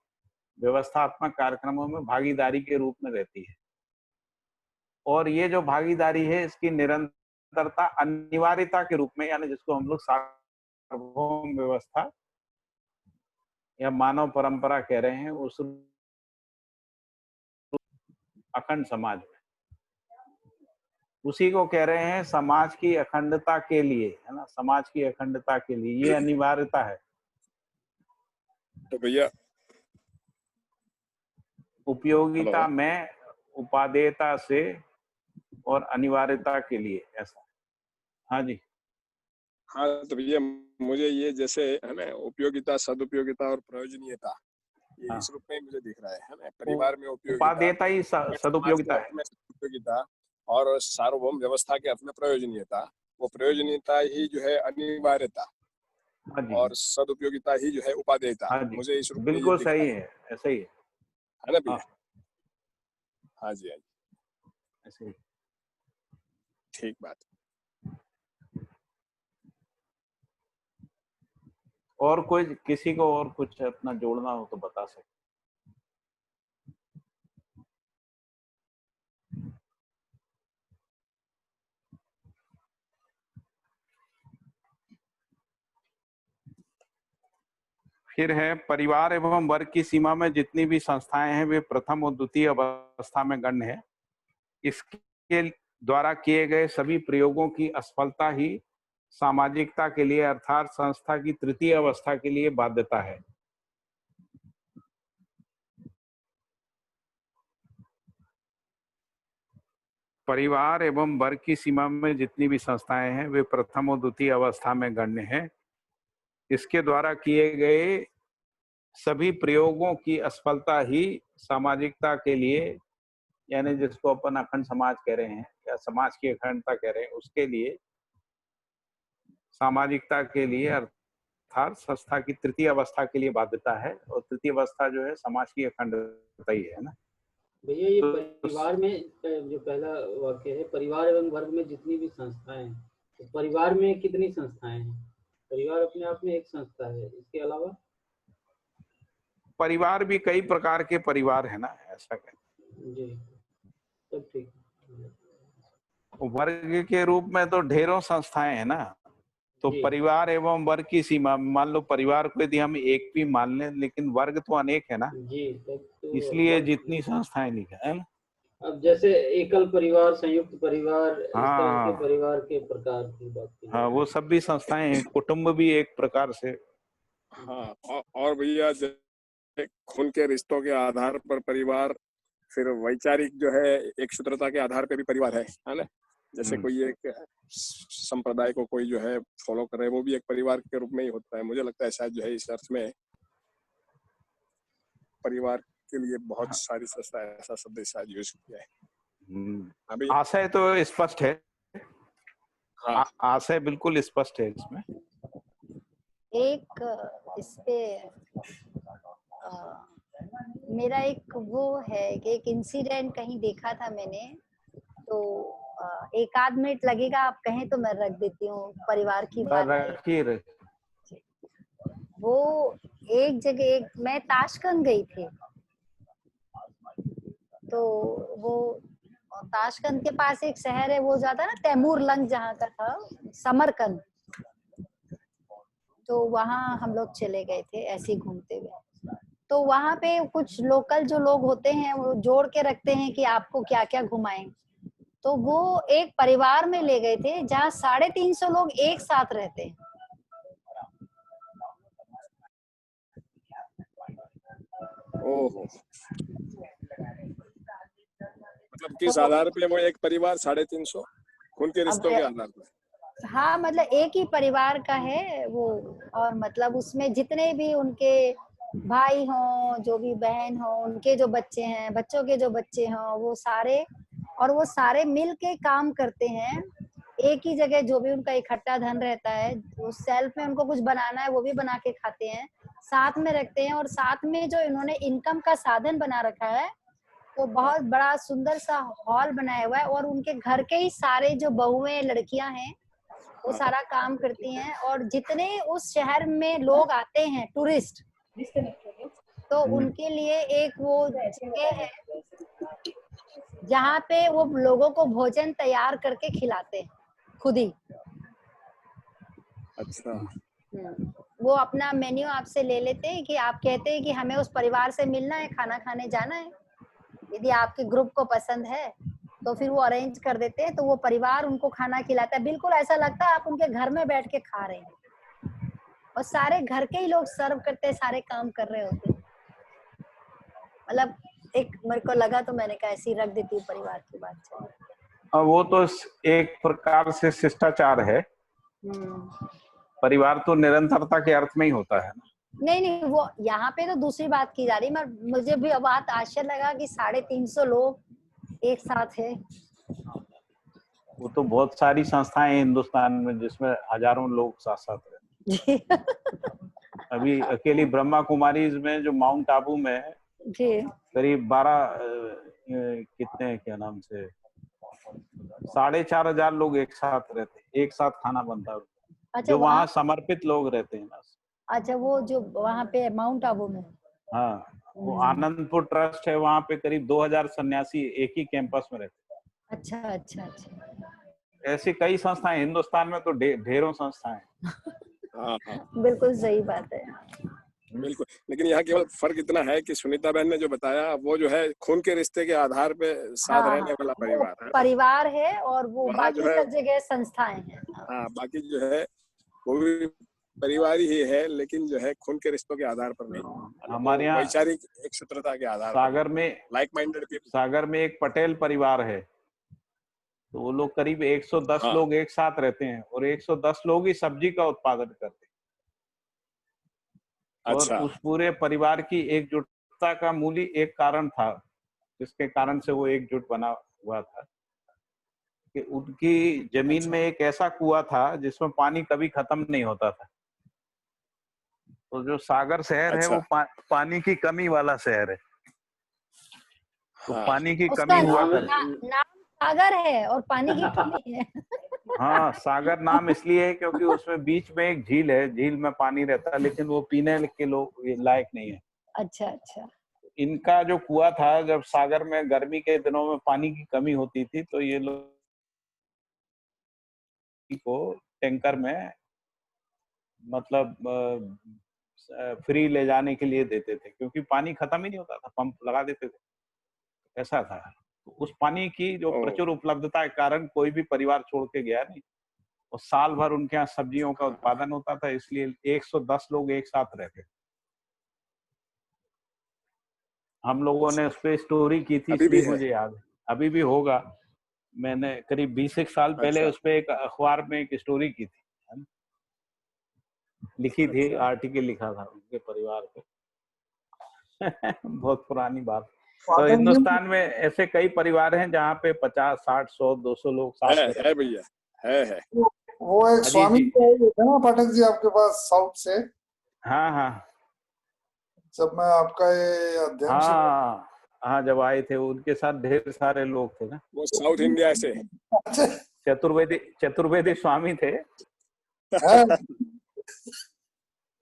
व्यवस्थात्मक कार्यक्रमों में भागीदारी के रूप में रहती है। और ये जो भागीदारी है इसकी निरंतरता अनिवार्यता के रूप में, यानी जिसको हम लोग सार्वभौम व्यवस्था या मानव परंपरा कह रहे हैं, उस अखंड समाज में उसी को कह रहे हैं समाज की अखंडता के लिए, है ना। समाज की अखंडता के लिए ये अनिवार्यता है। तो भैया उपयोगिता में, उपादेयता से और अनिवार्यता के लिए, ऐसा। हाँ जी। हाँ तो भैया मुझे ये जैसे है ना उपयोगिता, सदुपयोगिता और प्रयोजनीयता, ये इस रूप में मुझे दिख रहा है ना। परिवार में उपादेयता ही सदुपयोगिता है। उपयोगिता और सार्वभौम व्यवस्था के अर्थ में प्रयोजनीयता, वो प्रयोजनीयता ही जो है अनिवार्यता और सदुपयोगिता ही जो है उपादेयता। मुझे इस रूप में बिल्कुल सही है, ऐसा ही है ना भैया। हाँ जी, हाँ जी, ऐसे ही। ठीक बात। और कोई किसी को और कुछ अपना जोड़ना हो तो बता सकते। फिर है परिवार एवं वर्ग की सीमा में जितनी भी संस्थाएं हैं वे प्रथम और द्वितीय अवस्था में गण्य है। इसके द्वारा किए गए सभी प्रयोगों की असफलता ही सामाजिकता के लिए अर्थात संस्था की तृतीय अवस्था के लिए बाध्यता है। परिवार एवं वर्ग की सीमा में जितनी भी संस्थाएं हैं वे प्रथम और द्वितीय अवस्था में गण्य है। इसके द्वारा किए गए सभी प्रयोगों की असफलता ही सामाजिकता के लिए, यानी जिसको अपन अखंड समाज कह रहे हैं या समाज की अखंडता कह रहे हैं, उसके लिए सामाजिकता के लिए अर्थात संस्था की तृतीय अवस्था के लिए बाध्यता है। और तृतीय अवस्था जो है समाज की अखंडता ही है ना। भैया ये तो परिवार में जो पहला वाक्य है, परिवार एवं वर्ग में जितनी भी संस्थाएं हैं, तो परिवार में कितनी संस्थाएं हैं? परिवार अपने आप में एक संस्था है, इसके अलावा परिवार भी कई प्रकार के परिवार है ना, ऐसा कहते जी, सब ठीक है। वर्ग के रूप में तो ढेरों संस्थाएं हैं ना। तो जी परिवार एवं वर्ग की सीमा, मान लो परिवार को यदि हम एक भी मान लें, लेकिन वर्ग तो अनेक है ना, जी, तब तो इसलिए वर्ग जितनी संस्थाएं लिखा है ना। अब जैसे एकल परिवार, संयुक्त परिवार, इस तरह के हाँ परिवार के प्रकार की बात की हाँ, जाए। वो सब भी संस्थाएं हैं। कुटुंब भी एक प्रकार से। हाँ, और भैया जैसे खून के रिश्तों के आधार पर परिवार, फिर वैचारिक जो है एक सूत्रता के आधार पे भी परिवार है ना। जैसे कोई एक संप्रदाय को कोई जो है फॉलो कर रहे हैं, वो भी एक परिवार के रूप में ही होता है। मुझे लगता है शायद जो है इस अर्थ में परिवार के लिए बहुत सारी संस्था ऐसा शब्द शायद यूज किया है। अभी आशय तो स्पष्ट है। हाँ, आशय बिल्कुल स्पष्ट है इसमें। एक इस पे मेरा एक वो है कि एक इंसिडेंट कहीं देखा था मैंने, तो एक आध मिनट लगेगा, आप कहें तो मैं रख देती हूँ। परिवार की बात है। रखिए। वो एक जगह मैं ताशकंद गई थी, तो वो ताशकंद के पास एक शहर है, वो ज्यादा ना तैमूर लंग जहाँ का था, समरकंद। तो वहाँ हम लोग चले गए थे ऐसे ही घूमते हुए। तो वहाँ पे कुछ लोकल जो लोग होते हैं वो जोड़ के रखते हैं कि आपको क्या क्या घुमाएं। तो वो एक परिवार में ले गए थे जहाँ 350 लोग एक साथ रहते हैं। ओहो, मतलब किस आधार पे वो एक परिवार 350 खून के रिश्तों के आधार पर? हाँ, मतलब एक ही परिवार का है वो, और मतलब उसमें जितने भी उनके भाई हों, जो भी बहन हो, उनके जो बच्चे हैं, बच्चों के जो बच्चे हों, वो सारे, और वो सारे मिल के काम करते हैं एक ही जगह। जो भी उनका इकट्ठा धन रहता है, उस सेल्फ में उनको कुछ बनाना है वो भी बना के खाते हैं, साथ में रखते हैं। और साथ में जो इन्होंने इनकम का साधन बना रखा है, तो बहुत बड़ा सुंदर सा हॉल बनाया हुआ है, और उनके घर के ही सारे जो बहुएं लड़कियां हैं वो सारा काम करती हैं। और जितने उस शहर में लोग आते हैं टूरिस्ट, तो उनके लिए एक वो जगह है जहाँ पे वो लोगों को भोजन तैयार करके खिलाते हैं खुद ही। अच्छा, वो अपना मेन्यू आपसे ले लेते हैं कि आप कहते हैं कि हमें उस परिवार से मिलना है, खाना खाने जाना है। यदि आपके ग्रुप को पसंद है तो फिर वो अरेंज कर देते हैं, तो वो परिवार उनको खाना खिलाता है। बिल्कुल ऐसा लगता है आप उनके घर में बैठ के खा रहे हैं, और सारे घर के ही लोग सर्व करते हैं, सारे काम कर रहे होते हैं। मतलब एक मेरे को लगा तो मैंने कहा ऐसी रख देती हूँ परिवार की बात। वो तो एक प्रकार से शिष्टाचार है। परिवार तो निरंतरता के अर्थ में ही होता है ना। नहीं, वो यहाँ पे तो दूसरी बात की जा रही है। मुझे भी बात आश्चर्य लगा कि 350 लोग एक साथ है। वो तो बहुत सारी संस्थाएं हैं हिंदुस्तान में जिसमें हजारों लोग साथ साथ रहते हैं। अभी अकेली ब्रह्मा कुमारी में जो माउंट आबू में जी करीब 12 कितने क्या नाम से 4,500 लोग एक साथ रहते हैं, एक साथ खाना बनता है। अच्छा जो वहाँ समर्पित लोग रहते हैं ना। अच्छा, वो जो वहाँ पे माउंट आबू में। हाँ, वो आनंदपुर ट्रस्ट है, वहाँ पे करीब 2000 सन्यासी एक ही कैंपस में रहते हैं। अच्छा अच्छा अच्छा। ऐसी कई संस्थाएं हिंदुस्तान में तो ढेरों संस्थाएं। हाँ हाँ बिल्कुल सही बात है। बिल्कुल। लेकिन यहाँ केवल फर्क इतना है कि सुनीता बहन ने जो बताया वो जो है खून के रिश्ते के आधार पे साथ हाँ, रहने वाला परिवार है। परिवार है और वो वहाँ बाकी जो है सब जगह संस्थाएं हैं। हाँ, बाकी जो है वो भी परिवार ही है, लेकिन जो है खून के रिश्तों के आधार पर नहीं, हमारे यहाँ वैचारिक एक सूत्रता के आधार सागर पर, में लाइक माइंडेड पीपल। सागर में एक पटेल परिवार है, तो वो लोग करीब 110 हाँ। लोग एक साथ रहते हैं और 110 लोग ही सब्जी का उत्पादन करते हैं। अच्छा। और उस पूरे परिवार की एकजुटता का मूल ही एक कारण था, जिसके कारण से वो एकजुट बना हुआ था कि उनकी जमीन में एक ऐसा कुआं था जिसमें पानी कभी खत्म नहीं होता था। तो जो सागर शहर है वो पानी की कमी वाला शहर है, तो पानी की कमी हुआ कर नाम सागर है और पानी की कमी है। हाँ, सागर नाम इसलिए है क्योंकि उसमें बीच में एक झील है, झील में पानी रहता है, लेकिन वो पीने के लोग लायक नहीं है। अच्छा अच्छा। इनका जो कुआं था, जब सागर में गर्मी के दिनों में पानी की कमी होती थी तो ये लोग को टैंकर में मतलब फ्री ले जाने के लिए देते थे, क्योंकि पानी खत्म ही नहीं होता था, पंप लगा देते थे, ऐसा था। तो उस पानी की जो प्रचुर उपलब्धता के कारण कोई भी परिवार छोड़ के गया नहीं, और साल भर उनके यहाँ सब्जियों का उत्पादन होता था, इसलिए 110 लोग एक साथ रहते। हम लोगों ने उस पर स्टोरी की थी, इसलिए मुझे याद है, अभी भी होगा। मैंने करीब 20 साल पहले उस पर एक अखबार में एक स्टोरी की थी, लिखी थी, आर्टिकल लिखा था उनके परिवार पे। बहुत पुरानी बात। तो हिंदुस्तान में ऐसे कई परिवार हैं जहाँ पे 50, 60, 100, 200 लोग साथ में है भैया, है। वो एक स्वामी जी थे ना पाठक जी आपके पास साउथ से? हाँ हाँ, जब मैं आपका ये अध्ययन हाँ, जब आए थे उनके साथ ढेर सारे लोग थे ना, वो साउथ इंडिया से चतुर्वेदी स्वामी थे।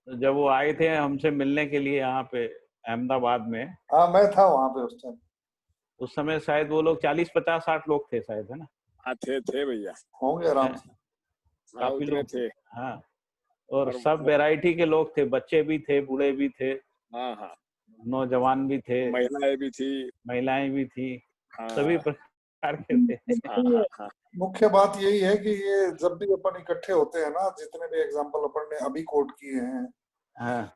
जब वो आए थे हमसे मिलने के लिए यहाँ पे अहमदाबाद में, हाँ मैं था वहाँ पे उस टाइम। उस समय शायद वो लोग 40, 50, 60 लोग थे शायद, है ना? हाँ थे भैया, होंगे आराम से, काफी लोग थे। हाँ, और सब वैरायटी के लोग थे, बच्चे भी थे, बूढ़े भी थे, हाँ, नौजवान भी थे, महिलाएं भी थी, सभी प्रकार के थे। मुख्य बात यही है कि ये जब भी अपन इकट्ठे होते हैं ना, जितने भी एग्जाम्पल अपन ने अभी कोट किए हैं, हाँ,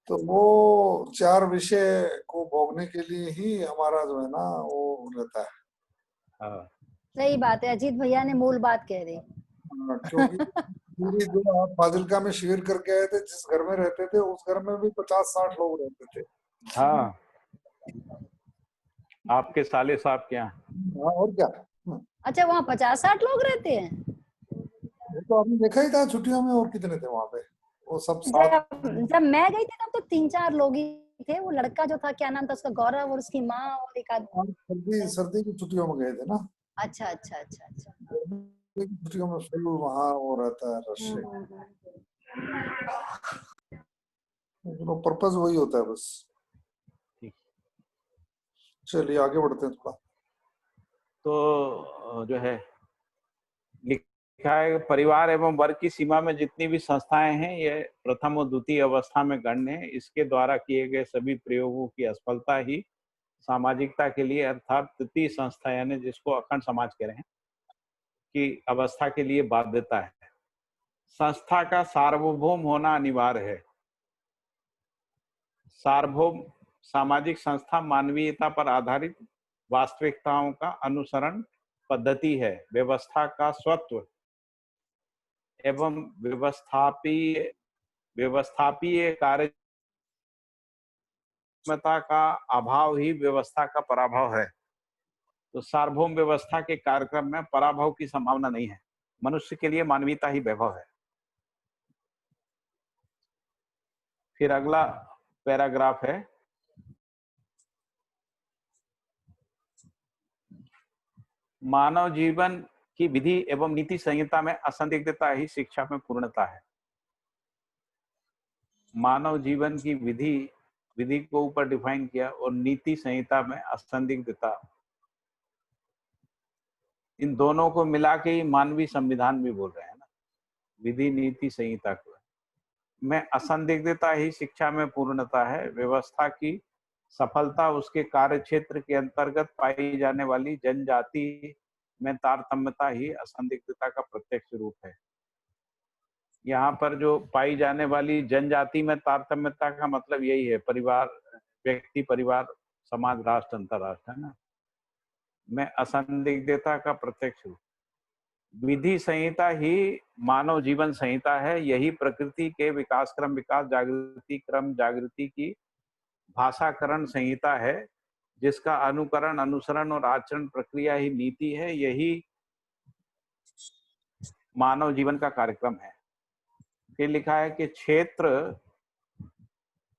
तो वो 4 विषय को भोगने के लिए ही हमारा जो है ना वो रहता है। हाँ, सही बात है, अजीत भैया ने मूल बात कह दी। क्योंकि पूरी जो आप फाजिलका में शिविर करके आए थे, जिस घर में रहते थे उस घर में भी 50-60 लोग रहते थे। हाँ, आपके साले साहब के यहाँ। और क्या। अच्छा, वहाँ 50-60 लोग रहते हैं? वो तो आपने देखा ही था छुट्टियों में, और कितने थे वहाँ पे, वो सब साथ। जब मैं गई थी तब तो 3-4 लोग ही थे। वो लड़का जो था, क्या नाम था उसका, गौरव, और उसकी माँ और एक आदमी। सर्दी की छुट्टियों में गए थे ना। अच्छा अच्छा अच्छा अच्छा। छुट्टियों में फुल वहाँ वो रहता है रश। पर्पस वही होता है बस। चलिए आगे बढ़ते हैं थोड़ा। तो जो है लिखा है, परिवार एवं वर्ग की सीमा में जितनी भी संस्थाएं हैं, ये प्रथम और द्वितीय अवस्था में गण्य है। इसके द्वारा किए गए सभी प्रयोगों की असफलता ही सामाजिकता के लिए, अर्थात तृतीय संस्था यानी जिसको अखंड समाज कह रहे हैं, की अवस्था के लिए बाध्यता है। संस्था का सार्वभौम होना अनिवार्य है। सार्वभौम सामाजिक संस्था मानवीयता पर आधारित वास्तविकताओं का अनुसरण पद्धति है। व्यवस्था का स्वत्व एवं व्यवस्थापीय कार्यक्षमता का अभाव ही व्यवस्था का पराभव है। तो सार्वभौम व्यवस्था के कार्यक्रम में पराभव की संभावना नहीं है। मनुष्य के लिए मानवीयता ही वैभव है। फिर अगला पैराग्राफ है, मानव जीवन की विधि एवं नीति संहिता में असंदिग्धता ही शिक्षा में पूर्णता है। मानव जीवन की विधि को ऊपर डिफाइन किया और नीति संहिता में असंदिग्धता, इन दोनों को मिला के ही मानवीय संविधान भी बोल रहे हैं ना, विधि नीति संहिता को में असंदिग्धता ही शिक्षा में पूर्णता है। व्यवस्था की सफलता उसके कार्य क्षेत्र के अंतर्गत पाई जाने वाली जनजाति में तारतम्यता ही असंदिग्धता का प्रत्यक्ष रूप है। यहाँ पर जो पाई जाने वाली जनजाति में तारतम्यता का मतलब यही है, परिवार, व्यक्ति, परिवार, समाज, राष्ट्र, अंतरराष्ट्र, है ना, में असंदिग्धता का प्रत्यक्ष रूप। विधि संहिता ही मानव जीवन संहिता है। यही प्रकृति के विकास क्रम, विकास जागृति क्रम, जागृति की भाषाकरण संहिता है, जिसका अनुकरण, अनुसरण और आचरण प्रक्रिया ही नीति है। यही मानव जीवन का कार्यक्रम है। फिर लिखा है कि क्षेत्र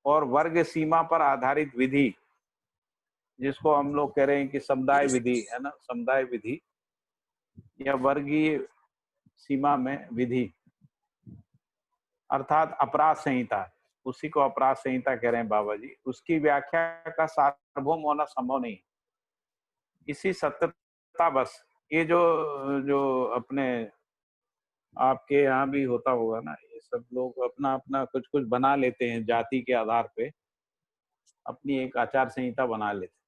और वर्ग सीमा पर आधारित विधि, जिसको हम लोग कह रहे हैं कि समुदाय विधि, है ना, समुदाय विधि या वर्गीय सीमा में विधि, अर्थात अपराध संहिता, उसी को अपराध संहिता कह रहे हैं बाबा जी, उसकी व्याख्या का सार्वभौम होना संभव नहीं। इसी सत्यता बस, ये जो अपने आपके यहाँ भी होता होगा ना, ये सब लोग अपना अपना कुछ कुछ बना लेते हैं, जाति के आधार पे अपनी एक आचार संहिता बना लेते हैं,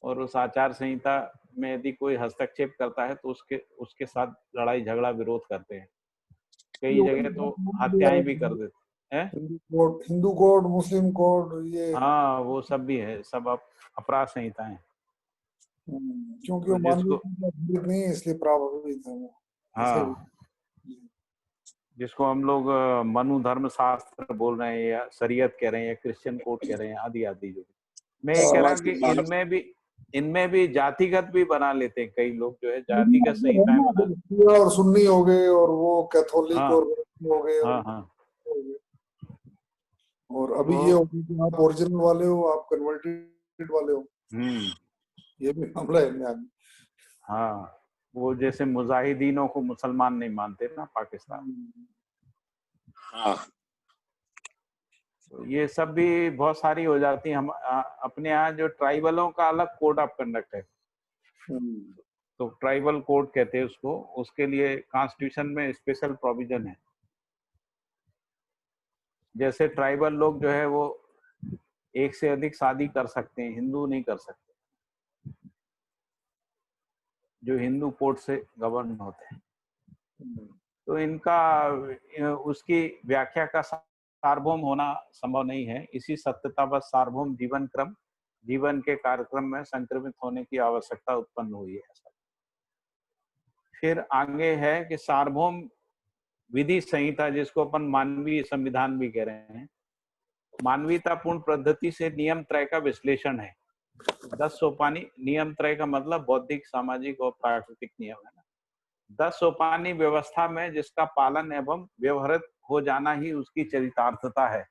और उस आचार संहिता में यदि कोई हस्तक्षेप करता है तो उसके साथ लड़ाई झगड़ा विरोध करते हैं। कई जगह तो हत्याएं भी कर देते हैं। हिंदू कोड, मुस्लिम कोड, ये हाँ, वो सब भी है, सब अपराध संहिताएं हैं। क्योंकि वो मानवीय नहीं है, इसलिए प्रभावित है वो। हाँ, जिसको हम लोग मनु धर्म शास्त्र बोल रहे हैं, या शरीयत कह रहे हैं, या क्रिश्चियन कोड कह रहे हैं, आदि आदि। जो मैं ये कह रहा हूँ कि इनमें भी जातिगत भी बना लेते हैं कई लोग, जो है जातिगत संहिताएं बना, और सुन्नी हो गए, और वो कैथोलिक और हो गए। हाँ। और अभी ये हो कि आप ओरिजिनल वाले हो, आप कन्वर्टेड वाले हो, ये भी मामला है। हाँ, वो जैसे मुजाहिदीनों को मुसलमान नहीं मानते ना पाकिस्तान। हाँ, तो ये सब भी बहुत सारी हो जाती है। हम अपने यहाँ जो ट्राइबलों का अलग कोड ऑफ कंडक्ट है, तो ट्राइबल कोड कहते हैं उसको, उसके लिए कॉन्स्टिट्यूशन में स्पेशल प्रोविजन है। जैसे ट्राइबल लोग जो है वो एक से अधिक शादी कर सकते हैं, हिंदू नहीं कर सकते, जो हिंदू कोड से गवर्न होते हैं। तो इनका उसकी व्याख्या का सार्वभौम होना संभव नहीं है। इसी सत्यता व सार्वभौम जीवन क्रम, जीवन के कार्यक्रम में संक्रमित होने की आवश्यकता उत्पन्न हुई है। फिर आगे है कि सार्वभौम विधि संहिता, जिसको अपन मानवीय संविधान भी कह रहे हैं, मानवीयतापूर्ण पद्धति से नियम त्रय का विश्लेषण है। 10 सोपानी नियम त्रय का मतलब बौद्धिक, सामाजिक और प्राकृतिक नियम है ना। 10 सोपानी व्यवस्था में जिसका पालन एवं व्यवहारित हो जाना ही उसकी चरितार्थता है।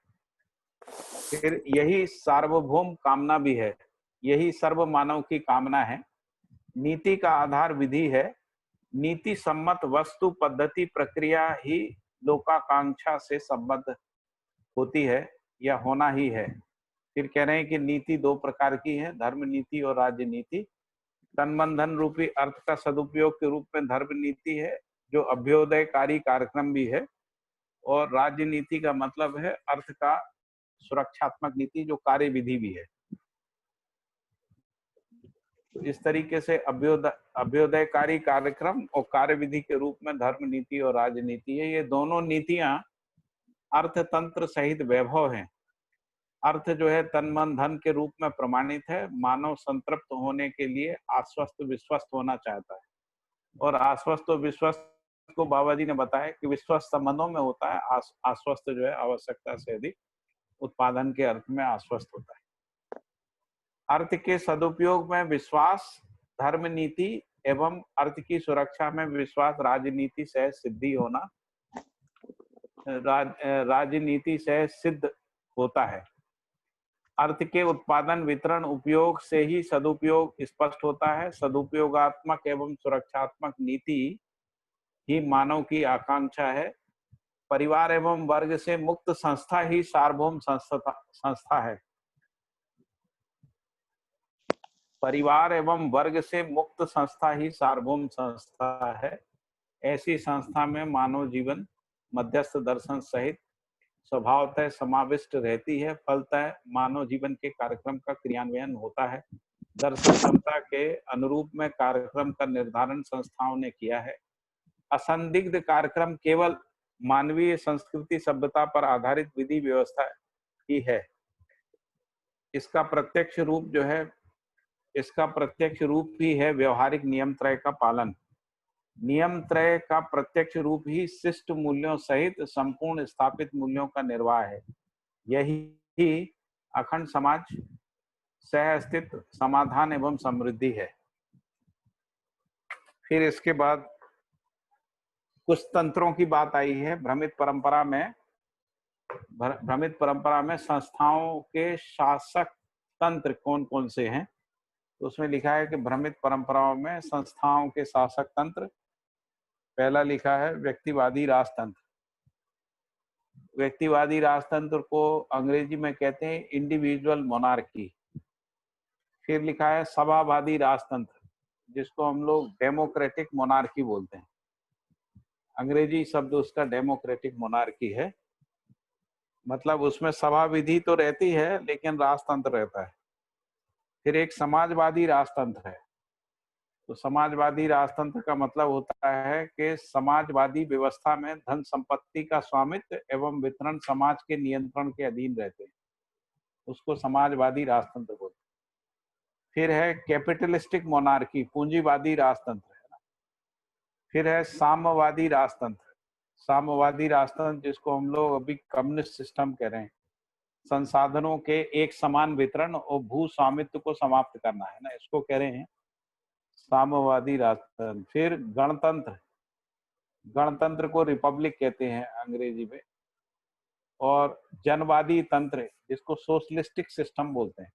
फिर यही सार्वभौम कामना भी है, यही सर्व मानव की कामना है। नीति का आधार विधि है। नीति सम्मत वस्तु, पद्धति, प्रक्रिया ही लोकाकांक्षा से संबद्ध होती है या होना ही है। फिर कह रहे हैं कि नीति 2 प्रकार की है, धर्म नीति और राजनीति। तन मन धन रूपी अर्थ का सदुपयोग के रूप में धर्म नीति है, जो अभ्युदयकारी कार्यक्रम भी है, और राजनीति का मतलब है अर्थ का सुरक्षात्मक नीति, जो कार्य विधि भी है। तो इस तरीके से अभ्युदयकारी कार्यक्रम और कार्य विधि के रूप में धर्म नीति और राजनीति है। ये दोनों नीतियां अर्थतंत्र सहित वैभव हैं। अर्थ जो है तन मन धन के रूप में प्रमाणित है। मानव संतृप्त होने के लिए आश्वस्त विश्वस्त होना चाहता है, और आश्वस्त और विश्वस्त को बाबा जी ने बताया कि विश्वस्त संबंधों में होता है, आश्वस्त जो है आवश्यकता से अधिक उत्पादन के अर्थ में आश्वस्त होता है। अर्थ के सदुपयोग में विश्वास, धर्म नीति एवं अर्थ की सुरक्षा में विश्वास, राजनीति से सिद्धि होना, राजनीति से सिद्ध होता है। अर्थ के उत्पादन, वितरण, उपयोग से ही सदुपयोग स्पष्ट होता है। सदुपयोगात्मक एवं सुरक्षात्मक नीति ही मानव की आकांक्षा है। परिवार एवं वर्ग से मुक्त संस्था ही सार्वभौम संस्था है। परिवार एवं वर्ग से मुक्त संस्था ही सार्वभौम संस्था है। ऐसी संस्था में मानव जीवन मध्यस्थ दर्शन सहित स्वभावतः समाविष्ट रहती है। फलतः मानव जीवन के कार्यक्रम का क्रियान्वयन होता है। दर्शन क्षमता के अनुरूप में कार्यक्रम का निर्धारण संस्थाओं ने किया है। असंदिग्ध कार्यक्रम केवल मानवीय संस्कृति सभ्यता पर आधारित विधि व्यवस्था ही है। इसका प्रत्यक्ष रूप ही है व्यवहारिक नियम त्रय का पालन। नियम त्रय का प्रत्यक्ष रूप ही शिष्ट मूल्यों सहित संपूर्ण स्थापित मूल्यों का निर्वाह है। यही अखंड समाज, सह अस्तित्व, समाधान एवं समृद्धि है। फिर इसके बाद कुछ तंत्रों की बात आई है। भ्रमित परंपरा में संस्थाओं के शासक तंत्र कौन कौन से हैं? तो उसमें लिखा है कि भ्रमित परंपराओं में संस्थाओं के शासक तंत्र, पहला लिखा है व्यक्तिवादी राजतंत्र। व्यक्तिवादी राजतंत्र को अंग्रेजी में कहते हैं इंडिविजुअल मोनार्की। फिर लिखा है सभावादी राजतंत्र, जिसको हम लोग डेमोक्रेटिक मोनार्की बोलते हैं। अंग्रेजी शब्द उसका डेमोक्रेटिक मोनार्की है। मतलब उसमें सभा विधि तो रहती है लेकिन राजतंत्र रहता है। फिर एक समाजवादी राजतंत्र है। तो समाजवादी राजतंत्र का मतलब होता है कि समाजवादी व्यवस्था में धन संपत्ति का स्वामित्व एवं वितरण समाज के नियंत्रण के अधीन रहते हैं। उसको समाजवादी राजतंत्र बोलते हैं। फिर है कैपिटलिस्टिक मोनार्की, पूंजीवादी राजतंत्र है ना। फिर है साम्यवादी राजतंत्र। साम्यवादी राजतंत्र जिसको हम लोग अभी कम्युनिस्ट सिस्टम कह रहे हैं। संसाधनों के एक समान वितरण और भू स्वामित्व को समाप्त करना है ना, इसको कह रहे हैं साम्यवादी राजतंत्र। फिर गणतंत्र, गणतंत्र को रिपब्लिक कहते हैं अंग्रेजी में। और जनवादी तंत्र जिसको सोशलिस्टिक सिस्टम बोलते हैं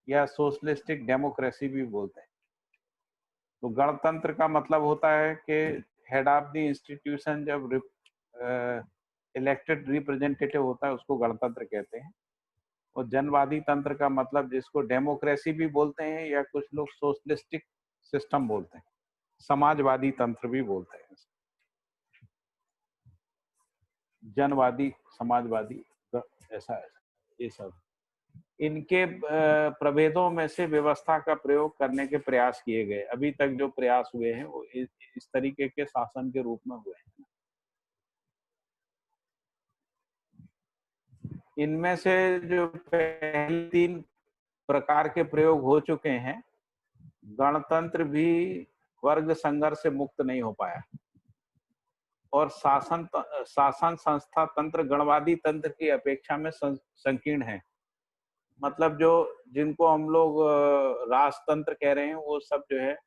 या सोशलिस्टिक डेमोक्रेसी भी बोलते हैं। तो गणतंत्र का मतलब होता है कि हेड ऑफ द इंस्टीट्यूशन जब इलेक्टेड रिप्रेजेंटेटिव होता है उसको गणतंत्र कहते हैं। और जनवादी तंत्र का मतलब जिसको डेमोक्रेसी भी बोलते हैं या कुछ लोग सोशलिस्टिक सिस्टम बोलते हैं, समाजवादी तंत्र भी बोलते हैं। जनवादी, समाजवादी, ऐसा ये सब इनके प्रभेदों में से व्यवस्था का प्रयोग करने के प्रयास किए गए। अभी तक जो प्रयास हुए हैं वो इस तरीके के शासन के रूप में हुए हैं। इनमें से जो पहले 3 प्रकार के प्रयोग हो चुके हैं, गणतंत्र भी वर्ग संघर्ष से मुक्त नहीं हो पाया। और शासन संस्था तंत्र गणवादी तंत्र की अपेक्षा में संकीर्ण है। मतलब जो जिनको हम लोग राजतंत्र कह रहे हैं वो सब जो है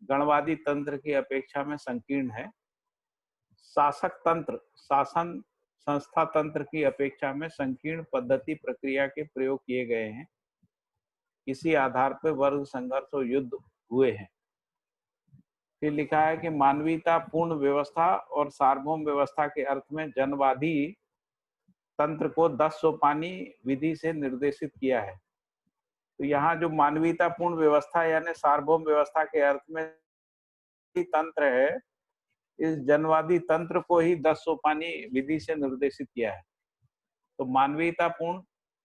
गणवादी तंत्र की अपेक्षा में संकीर्ण है। शासक तंत्र शासन संस्था तंत्र की अपेक्षा में संकीर्ण पद्धति प्रक्रिया के प्रयोग किए गए हैं। इसी आधार पर वर्ग संघर्ष और युद्ध हुए हैं। फिर लिखा है कि मानवीयता पूर्ण व्यवस्था और सार्वभौम व्यवस्था के अर्थ में जनवादी तंत्र को 10 सोपानी विधि से निर्देशित किया है। तो यहाँ जो मानवीयता पूर्ण व्यवस्था यानी सार्वभौम व्यवस्था के अर्थ में तंत्र है, इस जनवादी तंत्र को ही 10 सोपानी विधि से निर्देशित किया है। तो मानवीयता पूर्ण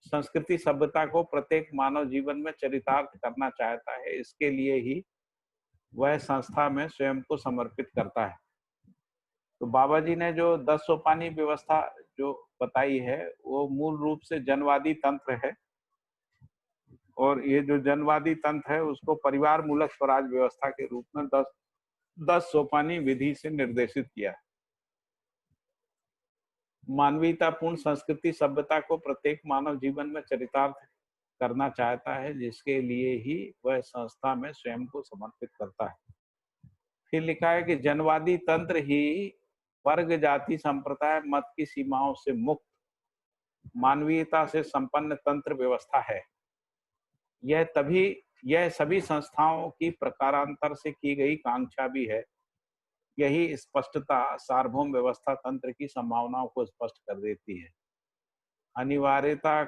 संस्कृति सभ्यता को प्रत्येक मानव जीवन में चरितार्थ करना चाहता है। इसके लिए ही वह संस्था में स्वयं को समर्पित करता है। तो बाबा जी ने जो 10 सोपानी व्यवस्था जो बताई है वो मूल रूप से जनवादी तंत्र है। और ये जो जनवादी तंत्र है उसको परिवार मूलक स्वराज व्यवस्था के रूप में 10 सोपानी विधि से निर्देशित किया है। मानवीयतापूर्ण संस्कृति सभ्यता को प्रत्येक मानव जीवन में चरितार्थ करना चाहता है, जिसके लिए ही वह संस्था में स्वयं को समर्पित करता है। फिर लिखा है कि जनवादी तंत्र ही वर्ग जाति संप्रदाय मत की सीमाओं से मुक्त मानवीयता से संपन्न तंत्र व्यवस्था है। यह सभी संस्थाओं की प्रकारांतर से की गई कांक्षा भी है। यही स्पष्टता सार्वभौम व्यवस्था तंत्र की संभावनाओं को स्पष्ट कर देती है। अनिवार्यता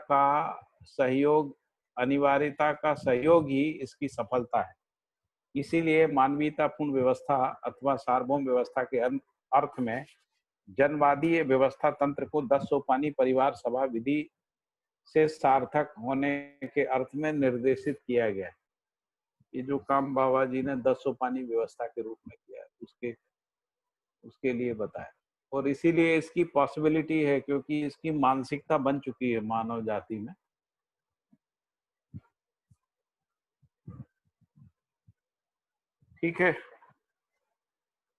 का सहयोग ही इसकी सफलता है। इसीलिए मानवीयतापूर्ण व्यवस्था अथवा सार्वभौम व्यवस्था के अर्थ में जनवादी व्यवस्था तंत्र को 10 सोपानी परिवार सभा विधि से सार्थक होने के अर्थ में निर्देशित किया गया है। ये जो काम बाबा जी ने 10 सोपानी व्यवस्था के रूप में किया है उसके लिए बताया, और इसीलिए इसकी पॉसिबिलिटी है क्योंकि इसकी मानसिकता बन चुकी है मानव जाति में। ठीक है,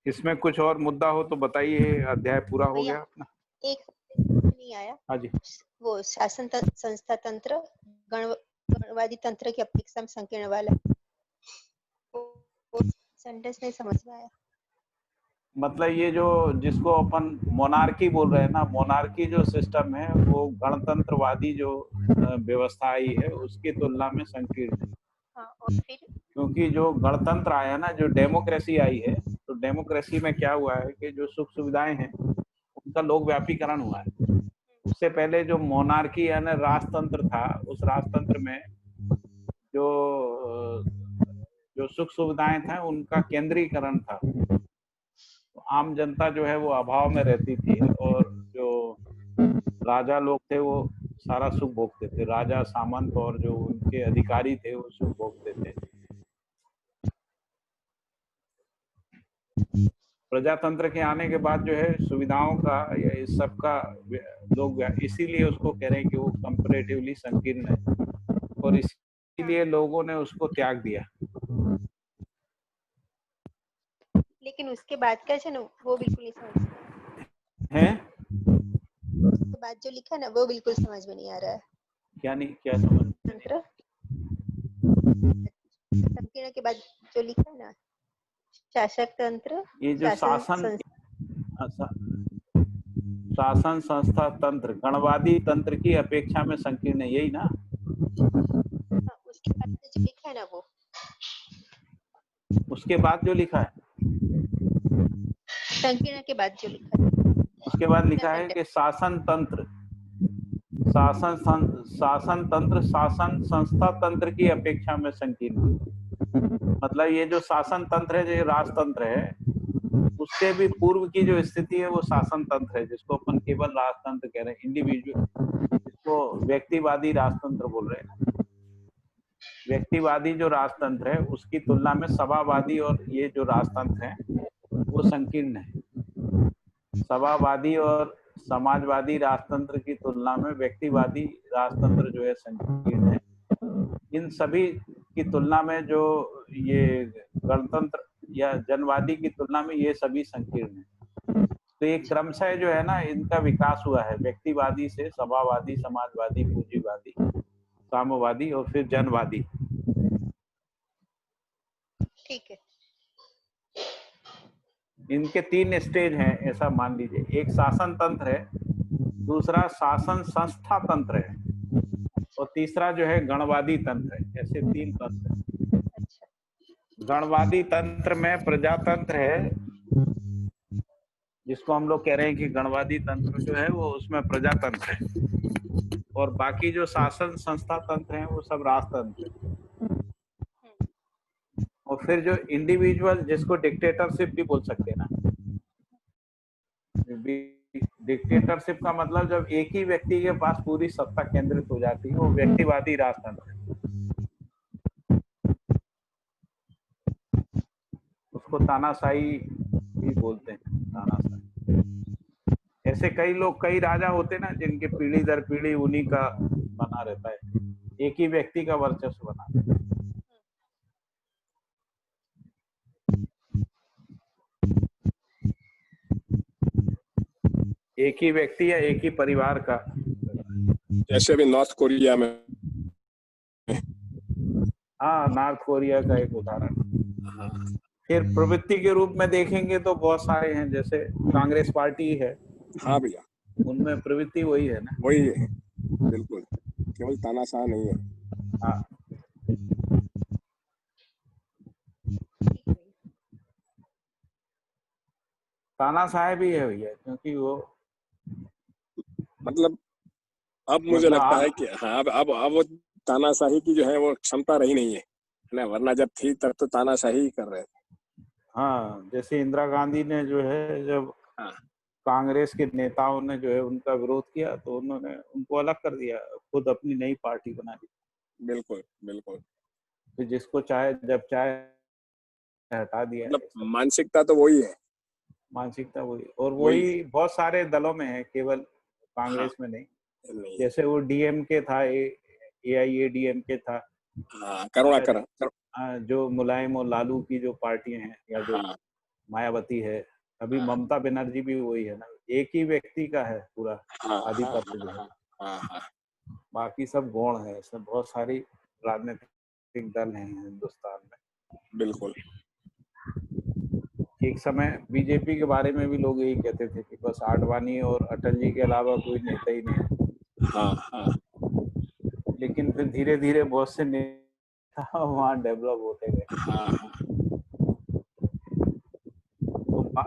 इसमें कुछ और मुद्दा हो तो बताइए। अध्याय पूरा हो गया अपना। एक नहीं आया। हाँ जी। वो शासन संस्था तंत्र गणवादी तंत्र की अपेक्षा में संकीर्ण वाला वो सेंटेंस नहीं समझ में आया। मतलब ये जो जिसको अपन मोनार्की बोल रहे हैं ना, मोनार्की जो सिस्टम है वो गणतंत्रवादी जो व्यवस्था आई है उसकी तुलना में संकीर्ण है। हाँ, और फिर क्योंकि जो गणतंत्र आया ना, जो डेमोक्रेसी आई है, तो डेमोक्रेसी में क्या हुआ है कि जो सुख सुविधाएं हैं उनका लोक व्यापीकरण हुआ है। उससे पहले जो मोनार्की यानी राजतंत्र था, उस राजतंत्र में जो सुख सुविधाएं था उनका केंद्रीकरण था। तो आम जनता जो है वो अभाव में रहती थी और जो राजा लोग थे वो सारा सुख भोगते थे। राजा सामंत और जो उनके अधिकारी थे वो सुख भोगते थे। प्रजातंत्र के आने के बाद जो है सुविधाओं का या इस सब का लोग, इसीलिए उसको कह रहे हैं कि वो कंपैरेटिवली संकीर्ण है और इसीलिए लोगों ने उसको त्याग दिया। लेकिन उसके बाद का है ना वो बिल्कुल नहीं समझ है। उसके बाद जो लिखा है ना वो बिल्कुल समझ में नहीं आ रहा है। क्या समझ? तंत्र संकीर्ण के बाद जो लिखा है ना शासक तंत्र, ये जो शासन संस्था तंत्र गणवादी तंत्र की अपेक्षा में संकीर्ण है, यही ना? हाँ, उसके बाद जो लिखा है ना वो, उसके बाद जो लिखा है संकीर्ण के बाद जो लिखा है, उसके बाद लिखा है कि शासन संस्था तंत्र की अपेक्षा में संकीर्ण। मतलब ये जो शासन तंत्र है, जो राजतंत्र है, उससे भी पूर्व की जो स्थिति है वो शासन तंत्र है, जिसको अपन केवल राजतंत्र कह रहे हैं, इंडिविजुअल, जिसको व्यक्तिवादी राजतंत्र बोल रहे हैं। व्यक्तिवादी जो राजतंत्र है उसकी तुलना में सभावादी और ये जो राजतंत्र है वो संकीर्ण है। सभावादी और समाजवादी राजतंत्र की तुलना में व्यक्तिवादी राजतंत्र जो है संकीर्ण है। इन सभी की तुलना में जो ये गणतंत्र या जनवादी की तुलना में ये सभी संकीर्ण है। तो एक क्रमशः जो है ना इनका विकास हुआ है, व्यक्तिवादी से सभावादी, समाजवादी, पूंजीवादी, साम्यवादी और फिर जनवादी। ठीक है। इनके 3 स्टेज हैं ऐसा मान लीजिए। एक शासन तंत्र है, दूसरा शासन संस्था तंत्र है और तीसरा जो है गणवादी तंत्र है। ऐसे 3 तंत्र हैं। गणवादी तंत्र में प्रजातंत्र है, जिसको हम लोग कह रहे हैं कि गणवादी तंत्र जो है वो उसमें प्रजातंत्र है, और बाकी जो शासन संस्था तंत्र है वो सब राजतंत्र है। और फिर जो इंडिविजुअल, जिसको डिक्टेटरशिप भी बोल सकते हैं ना, डिक्टेटरशिप का मतलब जब एक ही व्यक्ति के पास पूरी सत्ता केंद्रित हो जाती है, वो व्यक्तिवादी राजतंत्र है। उसको तानाशाही भी बोलते हैं, तानाशाही। ऐसे कई लोग, कई राजा होते ना जिनके पीढ़ी दर पीढ़ी उन्हीं का बना रहता है, एक ही व्यक्ति का वर्चस्व बना रहता है। एक ही व्यक्ति या एक ही परिवार का, जैसे अभी नॉर्थ कोरिया में। हाँ, नॉर्थ कोरिया का एक उदाहरण। फिर प्रवृत्ति के रूप में देखेंगे तो बहुत सारे हैं, जैसे कांग्रेस पार्टी है। हाँ भैया, उनमें प्रवृत्ति वही है ना, वही है। केवल तानाशाह नहीं है। हाँ, तानाशाह भी है भैया, क्योंकि वो मतलब अब मुझे मतलब लगता है कि हाँ, अब वो तानाशाही की जो है वो क्षमता रही नहीं है ना, वरना जब थी तब तो तानाशाही ही कर रहे थे। हाँ, जैसे इंदिरा गांधी ने जो है, जब हाँ, कांग्रेस के नेताओं ने जो है उनका विरोध किया तो उन्होंने उनको अलग कर दिया, खुद अपनी नई पार्टी बना ली। बिल्कुल बिल्कुल। फिर जिसको चाहे जब चाहे हटा दिया। मतलब ऐसा मानसिकता तो वही है। मानसिकता वही, और वही वही बहुत सारे दलों में है, केवल हाँ, कांग्रेस में नहीं। नहीं, जैसे वो डीएमके था, AIADMK था, हाँ, करुणाकर, जो मुलायम और लालू की जो पार्टियां हैं, या जो हाँ, मायावती है, अभी हाँ, ममता बनर्जी भी वही है ना, एक ही व्यक्ति का है पूरा हाँ, हाँ, आधिपत्य जो है, हाँ, हाँ, हाँ, बाकी सब गौण है। सब बहुत सारी राजनीतिक दल हैं हिंदुस्तान में। बिल्कुल। एक समय बीजेपी के बारे में भी लोग यही कहते थे कि बस आडवाणी और अटल जी के अलावा कोई नेता ही नहीं है, हाँ, हाँ, लेकिन फिर धीरे धीरे बहुत से नेता वहाँ डेवलप होते गए। हाँ, हाँ,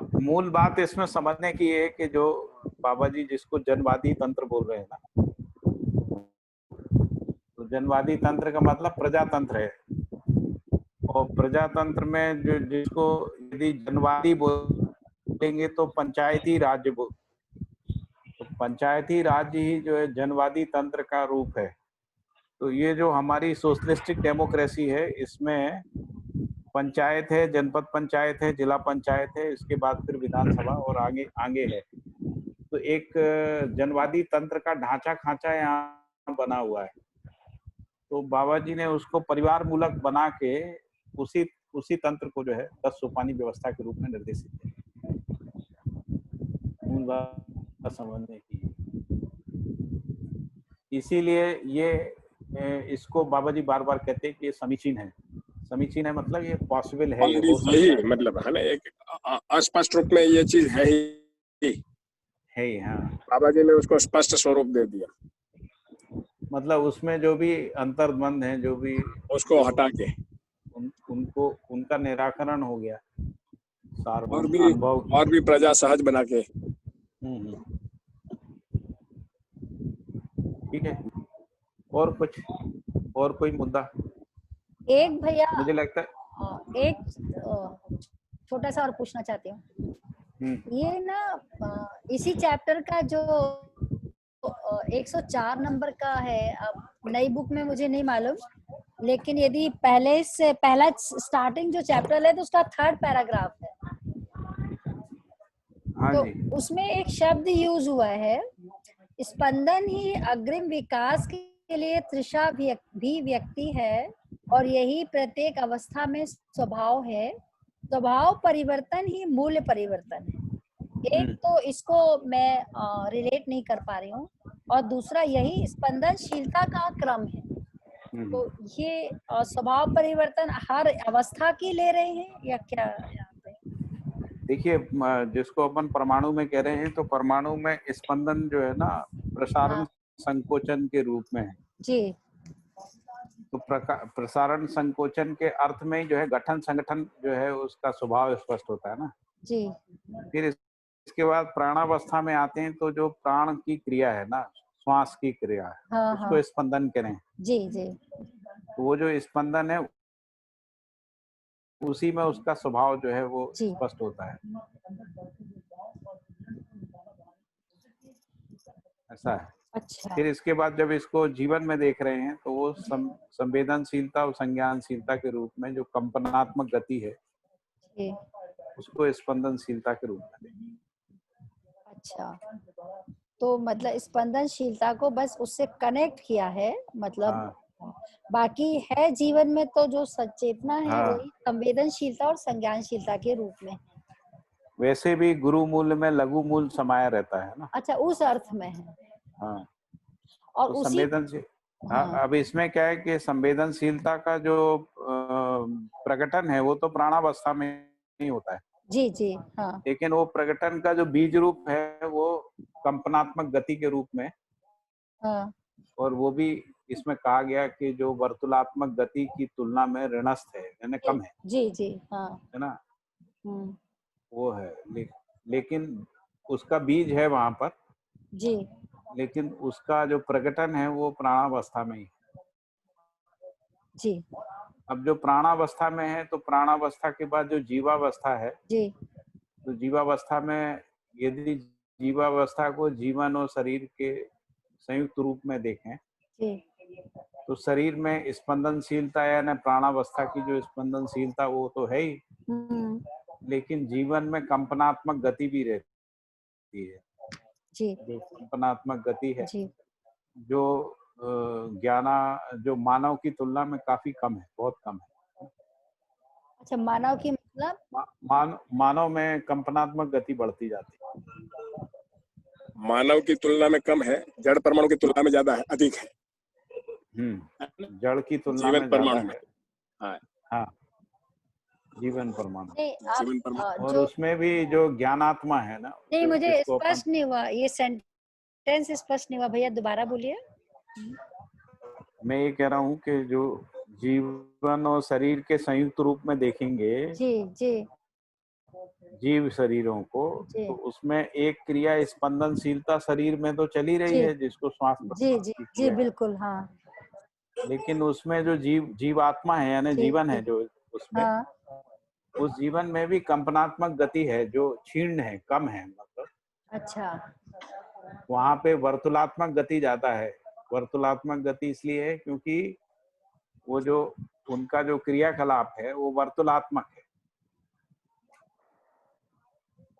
तो मूल बात इसमें समझने की है कि जो बाबा जी जिसको जनवादी तंत्र बोल रहे हैं ना, तो जनवादी तंत्र का मतलब प्रजातंत्र है, और प्रजातंत्र में जो जिसको यदि जनवादी बोलेंगे तो पंचायती राज्य तो पंचायती राज्य ही जो है जनवादी तंत्र का रूप है। तो ये जो हमारी सोशलिस्टिक डेमोक्रेसी है, इसमें पंचायत है, जनपद पंचायत है, जिला पंचायत है, इसके बाद फिर विधानसभा और आगे आगे है। तो एक जनवादी तंत्र का ढांचा खांचा यहाँ बना हुआ है। तो बाबा जी ने उसको परिवार मूलक बना के उसी उसी तंत्र को जो है 10 सोपानी व्यवस्था के रूप में निर्देशित किया। मूल बात समझने की, इसीलिए ये इसको बाबा जी बार बार कहते हैं कि ये समीचीन है। समीचीन है मतलब ये पॉसिबल है, ये हो सकता यही है, मतलब है ना, एक अस्पष्ट रूप में ये चीज है ही। है ही। हाँ, बाबा जी ने उसको स्पष्ट स्वरूप दे दिया, मतलब उसमें जो भी अंतर्द्वंद है, जो भी उसको हटा के, उनको उनका निराकरण हो गया और सार्वभौम भी अनुभव। और भी प्रजा सहज बना के। ठीक है, और कुछ, और कोई मुद्दा? एक भैया, मुझे लगता है एक छोटा सा और पूछना चाहती हूँ। ये ना इसी चैप्टर का जो 104 नंबर का है, अब नई बुक में मुझे नहीं मालूम, लेकिन यदि पहले से पहला स्टार्टिंग जो चैप्टर है तो उसका 3rd पैराग्राफ है। हाँ तो जी, उसमें एक शब्द यूज हुआ है, स्पंदन ही अग्रिम विकास के लिए तृषा भी व्यक्ति है, और यही प्रत्येक अवस्था में स्वभाव है। स्वभाव परिवर्तन ही मूल्य परिवर्तन है। एक तो इसको मैं रिलेट नहीं कर पा रही हूँ, और दूसरा यही स्पंदनशीलता का क्रम है। तो ये स्वभाव परिवर्तन हर अवस्था की ले रहे हैं या क्या यहाँ पे? देखिए, जिसको अपन परमाणु में कह रहे हैं, तो परमाणु में स्पंदन जो है ना प्रसारण संकोचन के रूप में है जी। तो प्रसारण संकोचन के अर्थ में जो है गठन संगठन जो है उसका स्वभाव स्पष्ट होता है ना जी। फिर इसके बाद प्राणावस्था में आते हैं, तो जो प्राण की क्रिया है ना, श्वास की क्रिया है, हाँ, उसको हाँ। स्पंदन करें। जी जी। तो वो जो स्पंदन है उसी में उसका स्वभाव जो है वो स्पष्ट होता है। ऐसा है। अच्छा। फिर इसके बाद जब इसको जीवन में देख रहे हैं तो वो संवेदनशीलता और संज्ञानशीलता के रूप में जो कंपनात्मक गति है जी। उसको स्पंदनशीलता के रूप में देखें। अच्छा, तो मतलब स्पंदनशीलता को बस उससे कनेक्ट किया है, मतलब बाकी है जीवन में तो जो सचेतना है वही संवेदनशीलता और संज्ञानशीलता के रूप में। वैसे भी गुरु मूल में लघु मूल समाया रहता है ना। अच्छा, उस अर्थ में है। हाँ, और तो उसी संवेदनशील। अब इसमें क्या है कि संवेदनशीलता का जो प्रकटन है वो तो प्राणावस्था में ही होता है। जी जी। हाँ। लेकिन वो प्रकटन का जो बीज रूप है वो कंपनात्मक गति के रूप में, हाँ। और वो भी इसमें कहा गया कि जो वर्तुलात्मक गति की तुलना में ऋणस्थ है, यानी कम है, जी जी हाँ। है ना, हम्म, वो है। लेकिन उसका बीज है वहां पर, जी लेकिन उसका जो प्रकटन है वो प्राणावस्था में ही है। जी अब जो प्राणावस्था में है, तो प्राणावस्था के बाद जो जीवावस्था है, जी तो जीवावस्था में यदि जीवावस्था को जीवन और शरीर के संयुक्त रूप में देखें, जी तो शरीर में स्पंदनशीलता यानी प्राणावस्था की जो स्पंदनशीलता वो तो है ही, हम्म, लेकिन जीवन में कंपनात्मक गति भी रहती है। जी जो कंपनात्मक गति है, जी जो जो मानव की तुलना में काफी कम है, बहुत कम है। अच्छा, मानव की मतलब? मानव में कंपनात्मक गति बढ़ती जाती है। मानव की तुलना में कम है, जड़ परमाणु की तुलना में ज्यादा है, अधिक है। जड़ की तुलना जीवन में ज्यादा परमाणु में। है। हाँ, हाँ, जीवन परमाणु। नहीं, जीवन परमाणु। और जो उसमें भी जो ज्ञानात्मा है ना, नहीं, मुझे जिसको अपन, स्पष्ट नहीं हुआ, ये सेंटेंस स्पष्ट नहीं हुआ भैया, दोबारा बोलिए। मैं ये कह रहा हूँ कि जो जीवन और शरीर के संयुक्त रूप में देखेंगे जी जी जीव शरीरों को, जी तो उसमें एक क्रिया स्पंदनशीलता शरीर में तो चली रही जी है, जिसको श्वास जी प्रश्वास जी की जी क्रिया है। बिल्कुल हाँ। लेकिन उसमें जो जीवात्मा है यानी जी जीवन है, जी जो उसमें, हाँ। उस जीवन में भी कंपनात्मक गति है जो क्षीण है, कम है। मतलब अच्छा वहां पे वर्तुलात्मक गति ज्यादा है। वर्तुलात्मक गति इसलिए है क्योंकि वो जो उनका जो क्रियाकलाप है वो वर्तुलात्मक है,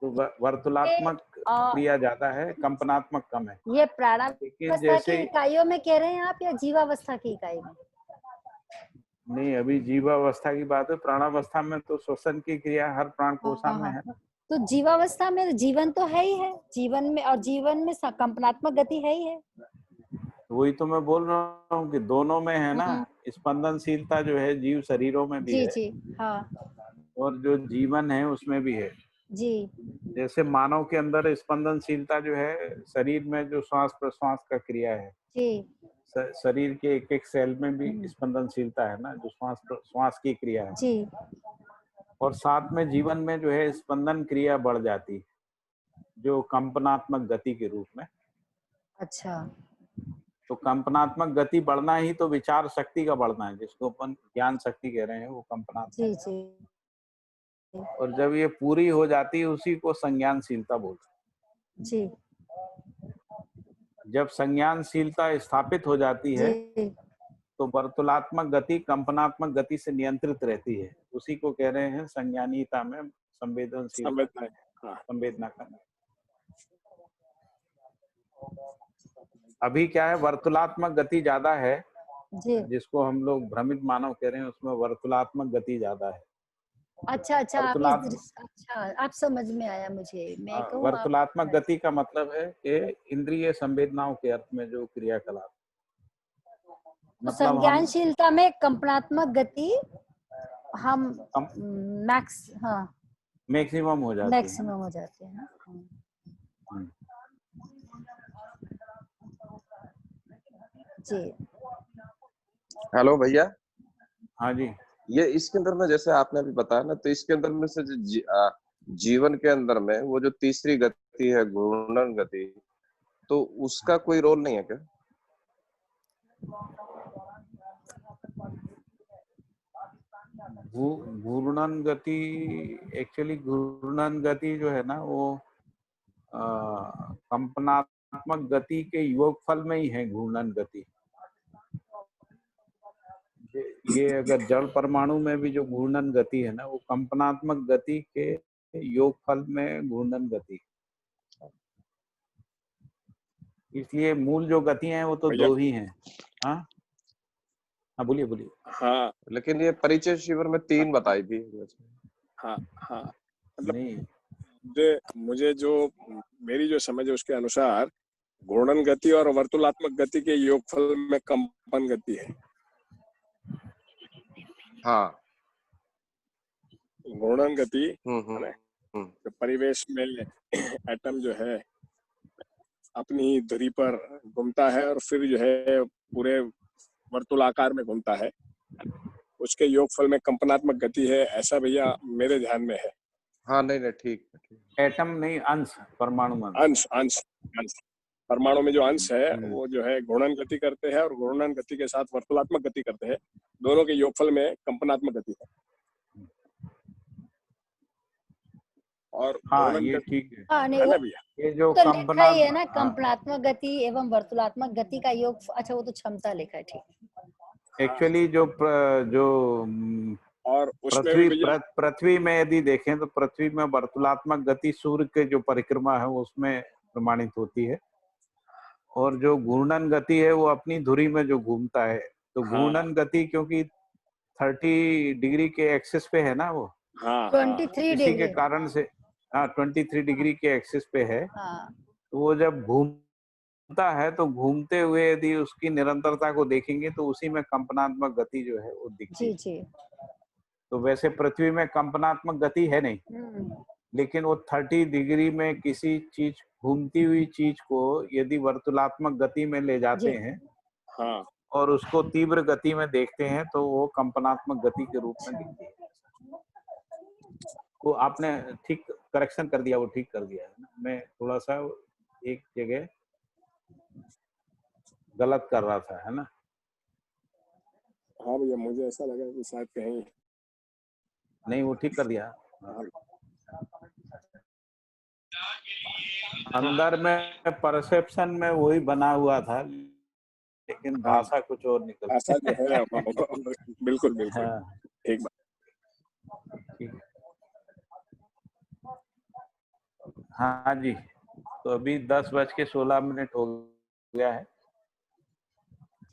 तो वर्तुलात्मक क्रिया ज्यादा है, कंपनात्मक कम है। ये लेकिन प्राणावस्था की इकाइयों में कह रहे हैं आप या जीवावस्था की इकाई में? नहीं, अभी जीवावस्था की बात है। प्राणावस्था में तो श्वसन की क्रिया हर प्राण कोशा में है ना। तो जीवावस्था में जीवन तो है ही है, जीवन में, और जीवन में कंपनात्मक गति है ही है। वही तो मैं बोल रहा हूँ कि दोनों में है ना, स्पंदनशीलता जो है जीव शरीरों में भी जी है, जी हाँ और जो जीवन है उसमें भी है। जी जैसे मानव के अंदर स्पंदनशीलता जो है, शरीर में जो श्वास प्रश्वास का क्रिया है, जी शरीर के एक एक सेल में भी स्पंदनशीलता है ना, जो श्वास की क्रिया है। जी और साथ में जीवन में जो है स्पंदन क्रिया बढ़ जाती है, जो कंपनात्मक गति के रूप में। अच्छा तो कंपनात्मक गति बढ़ना ही तो विचार शक्ति का बढ़ना है, जिसको अपन ज्ञान शक्ति कह रहे हैं, वो कंपनात्मक। जी जी और जब ये पूरी हो जाती है उसी को संज्ञानशीलता बोलते हैं। जी जब संज्ञानशीलता स्थापित हो जाती है जी तो वर्तुलात्मक गति कंपनात्मक गति से नियंत्रित रहती है, उसी को कह रहे हैं संज्ञानीयता में संवेदनशीलता, संवेदना करना। अभी क्या है, वर्तुलात्मक गति ज्यादा है, जी जिसको हम लोग भ्रमित मानव कह रहे हैं, उसमें वर्तुलात्मक गति ज्यादा है। अच्छा अच्छा, अच्छा आप समझ में आया मुझे। मैं कहूँ वर्तुलात्मक गति का मतलब है कि इंद्रिय संवेदनाओं के अर्थ में जो क्रियाकलाप, तो संज्ञानशीलता में कंपनात्मक गति हम मैक्सिमम हो जाती है। मैक्सिमम हो जाते हैं। जी हेलो भैया। हाँ जी। ये इसके अंदर में जैसे आपने अभी बताया ना, तो इसके अंदर में से जीवन के अंदर में वो जो तीसरी गति है घूर्णन गति, तो उसका कोई रोल नहीं है क्या? घूर्णन गति, एक्चुअली घूर्णन गति जो है ना वो कंपनात्मक गति के योगफल में ही है घूर्णन गति। ये अगर जड़ परमाणु में भी जो घूर्णन गति है ना, वो कंपनात्मक गति के योगफल में घूर्णन गति। इसलिए मूल जो गतियां हैं वो तो दो ही हैं। हाँ हाँ, बोलिए बोलिए। हाँ, लेकिन ये परिचय शिविर में 3 बताई थी। हाँ हाँ, मतलब मुझे जो मेरी जो समझ है उसके अनुसार घूर्णन गति और वर्तुलात्मक गति के योगफल में कंपन गति है। हाँ, घूर्णन गति तो परिवेश में एटम जो है अपनी धुरी पर घूमता है और फिर जो है पूरे वर्तुलाकार में घूमता है, उसके योगफल में कंपनात्मक गति है, ऐसा भैया मेरे ध्यान में है। हाँ नहीं नहीं ठीक एटम नहीं, अंश, परमाणु अंश अंश अंश परमाणु में जो अंश है वो जो है घूर्णन गति करते हैं और घूर्णन गति के साथ वर्तुलात्मक गति करते हैं, दोनों के योगफल में कंपनात्मक गति है। और हाँ ये ठीक है। हाँ नहीं है वो ना भैया? ये जो तो लिखा ही है ना, हाँ, कंपनात्मक गति एवं वर्तुलात्मक गति का योग। अच्छा वो तो क्षमता लिखा है, ठीक। एक्चुअली जो और उसमें भी भैया पृथ्वी में यदि देखें तो पृथ्वी में वर्तुलात्मक गति सूर्य के जो परिक्रमा है उसमें प्रमाणित होती है, और जो घूर्णन गति है वो अपनी धुरी में जो घूमता है, तो घूर्णन गति क्योंकि 30 डिग्री के एक्सिस पे है ना वो, 23 इसी के डिग्री। कारण से 23 डिग्री के एक्सिस पे है, हाँ तो वो जब घूमता है तो घूमते हुए यदि उसकी निरंतरता को देखेंगे तो उसी में कंपनात्मक गति जो है वो दिखती है। जी। तो वैसे पृथ्वी में कंपनात्मक गति है नहीं, लेकिन वो 30 डिग्री में किसी चीज, घूमती हुई चीज को यदि वर्तुलात्मक गति में ले जाते हैं और उसको तीव्र गति में देखते हैं तो वो कंपनात्मक गति के रूप में दिखती है। वो आपने ठीक करेक्शन कर दिया, वो ठीक कर दिया है ना। मैं थोड़ा सा एक जगह गलत कर रहा था, है ना। हाँ भैया, मुझे ऐसा लगा कि शायद कहीं नहीं, वो ठीक कर दिया। अंदर में परसेप्शन में वही बना हुआ था, लेकिन भाषा कुछ और निकल, भाषा जो है बिल्कुल बिल्कुल ठीक बात। ठीक है। हाँ जी, तो अभी 10:16 हो गया है।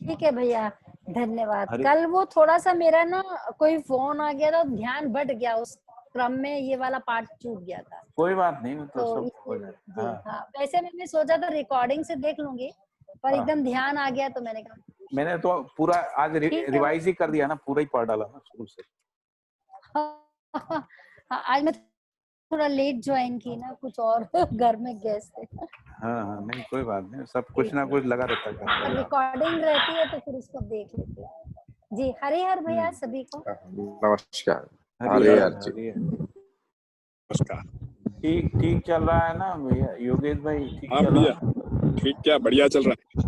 ठीक है भैया, धन्यवाद। कल वो थोड़ा सा मेरा ना कोई फोन आ गया था, ध्यान बट गया, उस क्रम में ये वाला पार्ट छूट गया था। कोई बात नहीं, मतलब तो सब हो जाएगा। हाँ, वैसे मैंने सोचा था रिकॉर्डिंग से देख लूंगी, पर एकदम ध्यान आ गया तो मैंने कहा। मैंने तो पूरा आज रिवाइज ही कर दिया ना, पूरा ही पढ़ डाला ना शुरू से। आज मैं थोड़ा लेट ज्वाइन की ना, कुछ और घर में गेस्ट थे। हाँ, नहीं कोई बात नहीं, सब कुछ ना कुछ लगा रहता है। रिकॉर्डिंग रहती है तो फिर उसको देख लेते हैं। जी, हरे हर भैया सभी को नमस्कार। हरे हर जी, नमस्कार। ठीक चल रहा है ना भैया योगेश भाई? ठीक चल रहा है? ठीक, क्या बढ़िया चल रहा है।